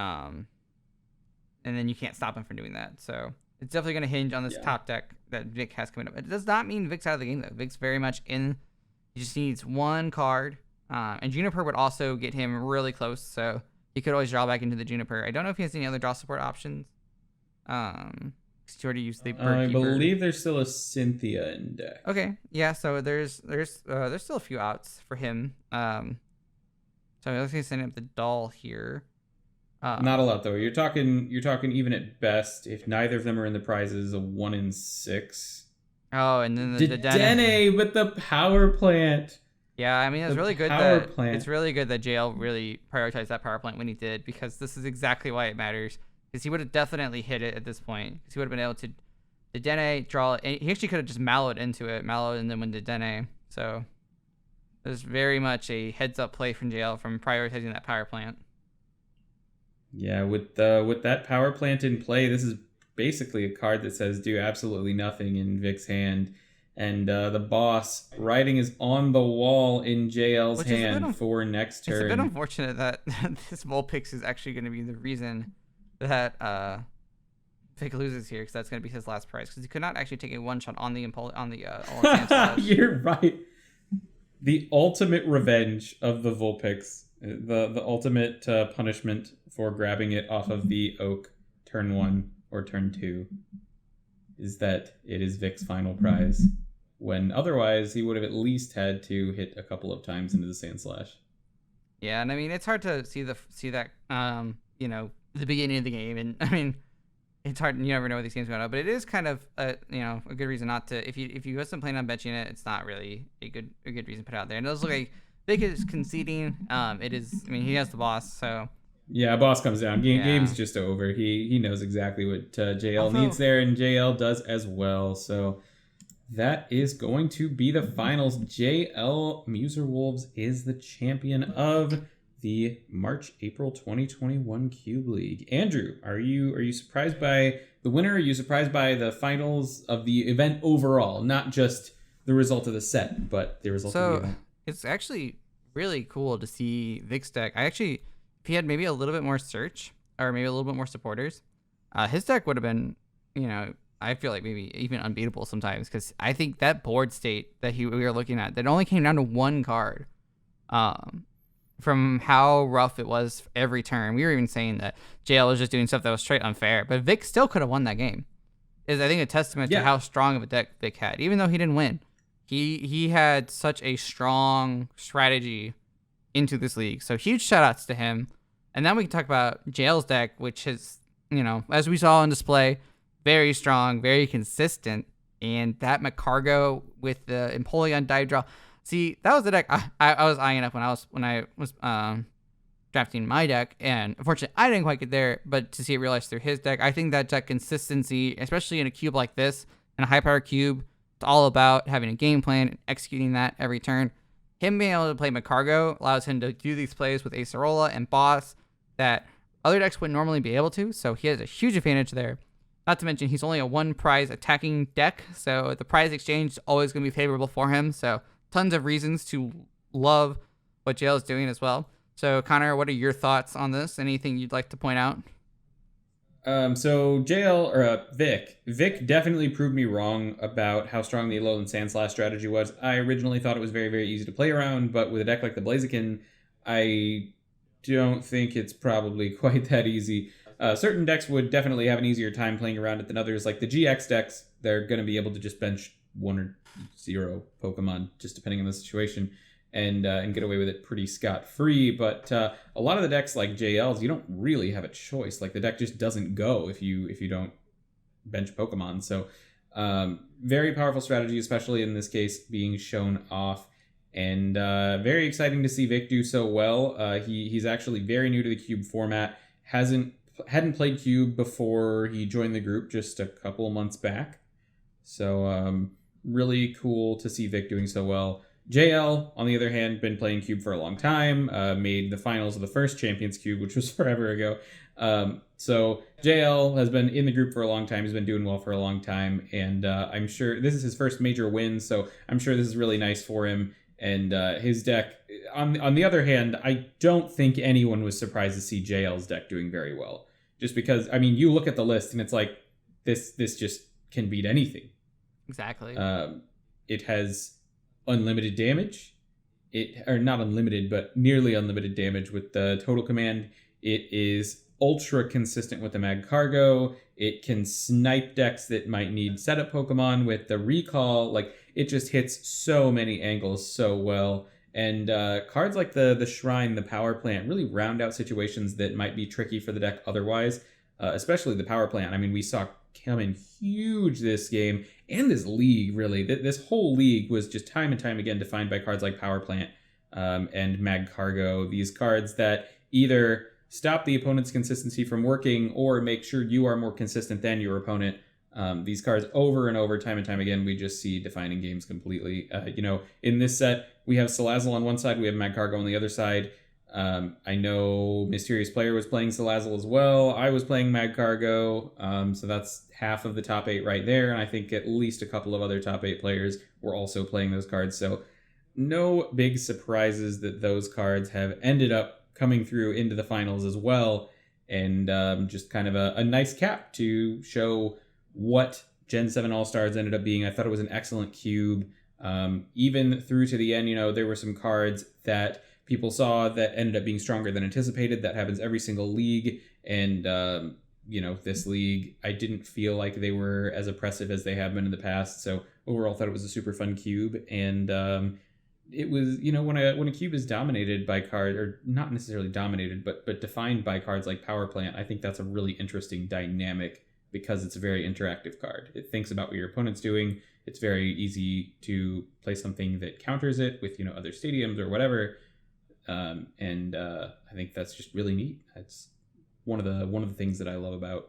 then you can't stop him from doing that. So it's definitely going to hinge on this top deck that Vic has coming up. It does not mean Vic's out of the game, though. Vic's very much in. He just needs 1 card. And Juniper would also get him really close, so he could always draw back into the Juniper. I don't know if he has any other draw support options. He already used the Bird Keeper. Believe there's still a Cynthia in deck. Okay, yeah. So there's still a few outs for him. So let's say send up the doll here. Not a lot though. You're talking even at best if neither of them are in the prizes a 1 in 6. Oh, and then the Dene with the power plant. Yeah, I mean, it's really good that JL really prioritized that power plant when he did, because this is exactly why it matters. Because he would have definitely hit it at this point. Because he would have been able to the Dene draw. He actually could have just mallowed into it, and then win the Dene. So there's very much a heads up play from JL from prioritizing that power plant. Yeah, with that power plant in play, this is basically a card that says do absolutely nothing in Vic's hand. And the boss writing is on the wall in JL's hand for next turn. It's a bit unfortunate that this Vulpix is actually going to be the reason that Vic loses here, because that's going to be his last prize. Because he could not actually take a 1-shot on the You're right. The ultimate revenge of the Vulpix, the ultimate punishment for grabbing it off of the oak turn 1 or turn 2. Is that it is Vic's final prize, when otherwise he would have at least had to hit a couple of times into the Sandslash. Yeah, and I mean, it's hard to see that the beginning of the game, and I mean, it's hard. You never know what these games are going on, but it is kind of a good reason not to. If you wasn't planning on benching it, it's not really a good reason to put it out there. And it does look like Vic is conceding. It is. I mean, he has the boss, so. Yeah, boss comes down. Game's just over. He knows exactly what JL needs there, and JL does as well. So that is going to be the finals. JL Muserwolves is the champion of the March-April 2021 Cube League. Andrew, are you surprised by the winner? Are you surprised by the finals of the event overall? Not just the result of the set, but the result of the event. It's actually really cool to see Vic's deck. If he had maybe a little bit more search or maybe a little bit more supporters, his deck would have been, I feel like maybe even unbeatable sometimes, because I think that board state that we were looking at, that only came down to 1 card from how rough it was every turn. We were even saying that JL was just doing stuff that was straight unfair, but Vic still could have won that game. Is I think a testament to how strong of a deck Vic had, even though he didn't win. He had such a strong strategy into this league. So huge shout outs to him. And then we can talk about JL's deck, which is, as we saw on display, very strong, very consistent. And that Macargo with the Empoleon dive draw. See, that was the deck I was eyeing up when I was drafting my deck. And unfortunately, I didn't quite get there. But to see it realized through his deck, I think that deck consistency, especially in a cube like this, in a high power cube, it's all about having a game plan and executing that every turn. Him being able to play Macargo allows him to do these plays with Acerola and Boss that other decks wouldn't normally be able to. So he has a huge advantage there. Not to mention, he's only a one prize attacking deck, so the prize exchange is always going to be favorable for him. So tons of reasons to love what JL is doing as well. So Connor, what are your thoughts on this? Anything you'd like to point out? So Vic definitely proved me wrong about how strong the Alolan Sandslash strategy was. I originally thought it was very, very easy to play around, but with a deck like the Blaziken, I don't think it's probably quite that easy. Certain decks would definitely have an easier time playing around it than others. Like the GX decks, they're going to be able to just bench 1 or 0 Pokemon, just depending on the situation, and get away with it pretty scot-free. But a lot of the decks like JL's, you don't really have a choice. Like the deck just doesn't go if you don't bench Pokemon. So very powerful strategy, especially in this case being shown off. And very exciting to see Vic do so well. He's actually very new to the Cube format. Hadn't played Cube before he joined the group just a couple months back. So really cool to see Vic doing so well. JL, on the other hand, been playing Cube for a long time. Made the finals of the first Champions Cube, which was forever ago. So JL has been in the group for a long time. He's been doing well for a long time. And I'm sure this is his first major win. So I'm sure this is really nice for him. And his deck, on the other hand, I don't think anyone was surprised to see JL's deck doing very well. Just because, I mean, you look at the list and it's like, this just can beat anything. Exactly. It has unlimited damage. Or not unlimited, but nearly unlimited damage with the total command. It is ultra consistent with the Magcargo. It can snipe decks that might need setup Pokemon with the recall. Like, it just hits so many angles so well. And cards like the Shrine, the Power Plant, really round out situations that might be tricky for the deck otherwise, especially the Power Plant. I mean, we saw come in huge this game, and this league, really. This whole league was just time and time again defined by cards like Power Plant and Magcargo. These cards that either stop the opponent's consistency from working or make sure you are more consistent than your opponent. These cards over and over, time and time again, we just see defining games completely. In this set, we have Salazzle on one side, we have Magcargo on the other side. I know Mysterious Player was playing Salazzle as well. I was playing Magcargo, so that's half of the top 8 right there, and I think at least a couple of other top 8 players were also playing those cards. So no big surprises that those cards have ended up coming through into the finals as well, and just kind of a nice cap to show what Gen 7 All-Stars ended up being. I thought it was an excellent cube. Even through to the end, there were some cards that people saw that ended up being stronger than anticipated. That happens every single league. And, this league, I didn't feel like they were as oppressive as they have been in the past. So overall, I thought it was a super fun cube. And it was, when a cube is dominated by cards, or not necessarily dominated, but defined by cards like Power Plant, I think that's a really interesting dynamic, because it's a very interactive card. It thinks about what your opponent's doing. It's very easy to play something that counters it with, other stadiums or whatever. I think that's just really neat. That's one of the things that I love about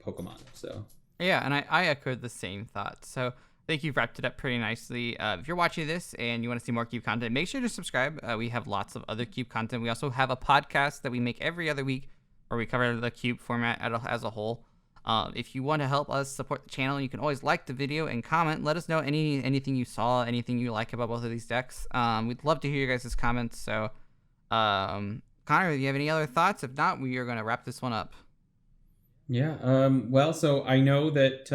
Pokemon. So yeah, and I echoed the same thoughts. So I think you've wrapped it up pretty nicely. If you're watching this and you want to see more Cube content, make sure to subscribe. We have lots of other Cube content. We also have a podcast that we make every other week where we cover the Cube format as a whole. If you want to help us support the channel, you can always like the video and comment. Let us know anything you saw, anything you like about both of these decks. We'd love to hear your guys' comments. So, Connor, do you have any other thoughts? If not, we are going to wrap this one up. Yeah. So I know that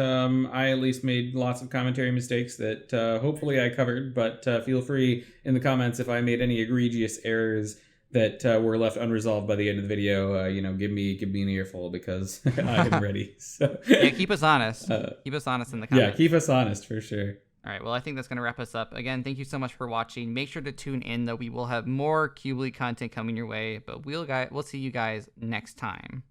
I at least made lots of commentary mistakes that hopefully I covered, but feel free in the comments if I made any egregious errors that were left unresolved by the end of the video. Give me an earful, because I am ready. So yeah, keep us honest. Keep us honest in the comments. Yeah, keep us honest for sure. All right, well, I think that's going to wrap us up. Again, thank you so much for watching. Make sure to tune in, though. We will have more Cube League content coming your way, but we'll see you guys next time.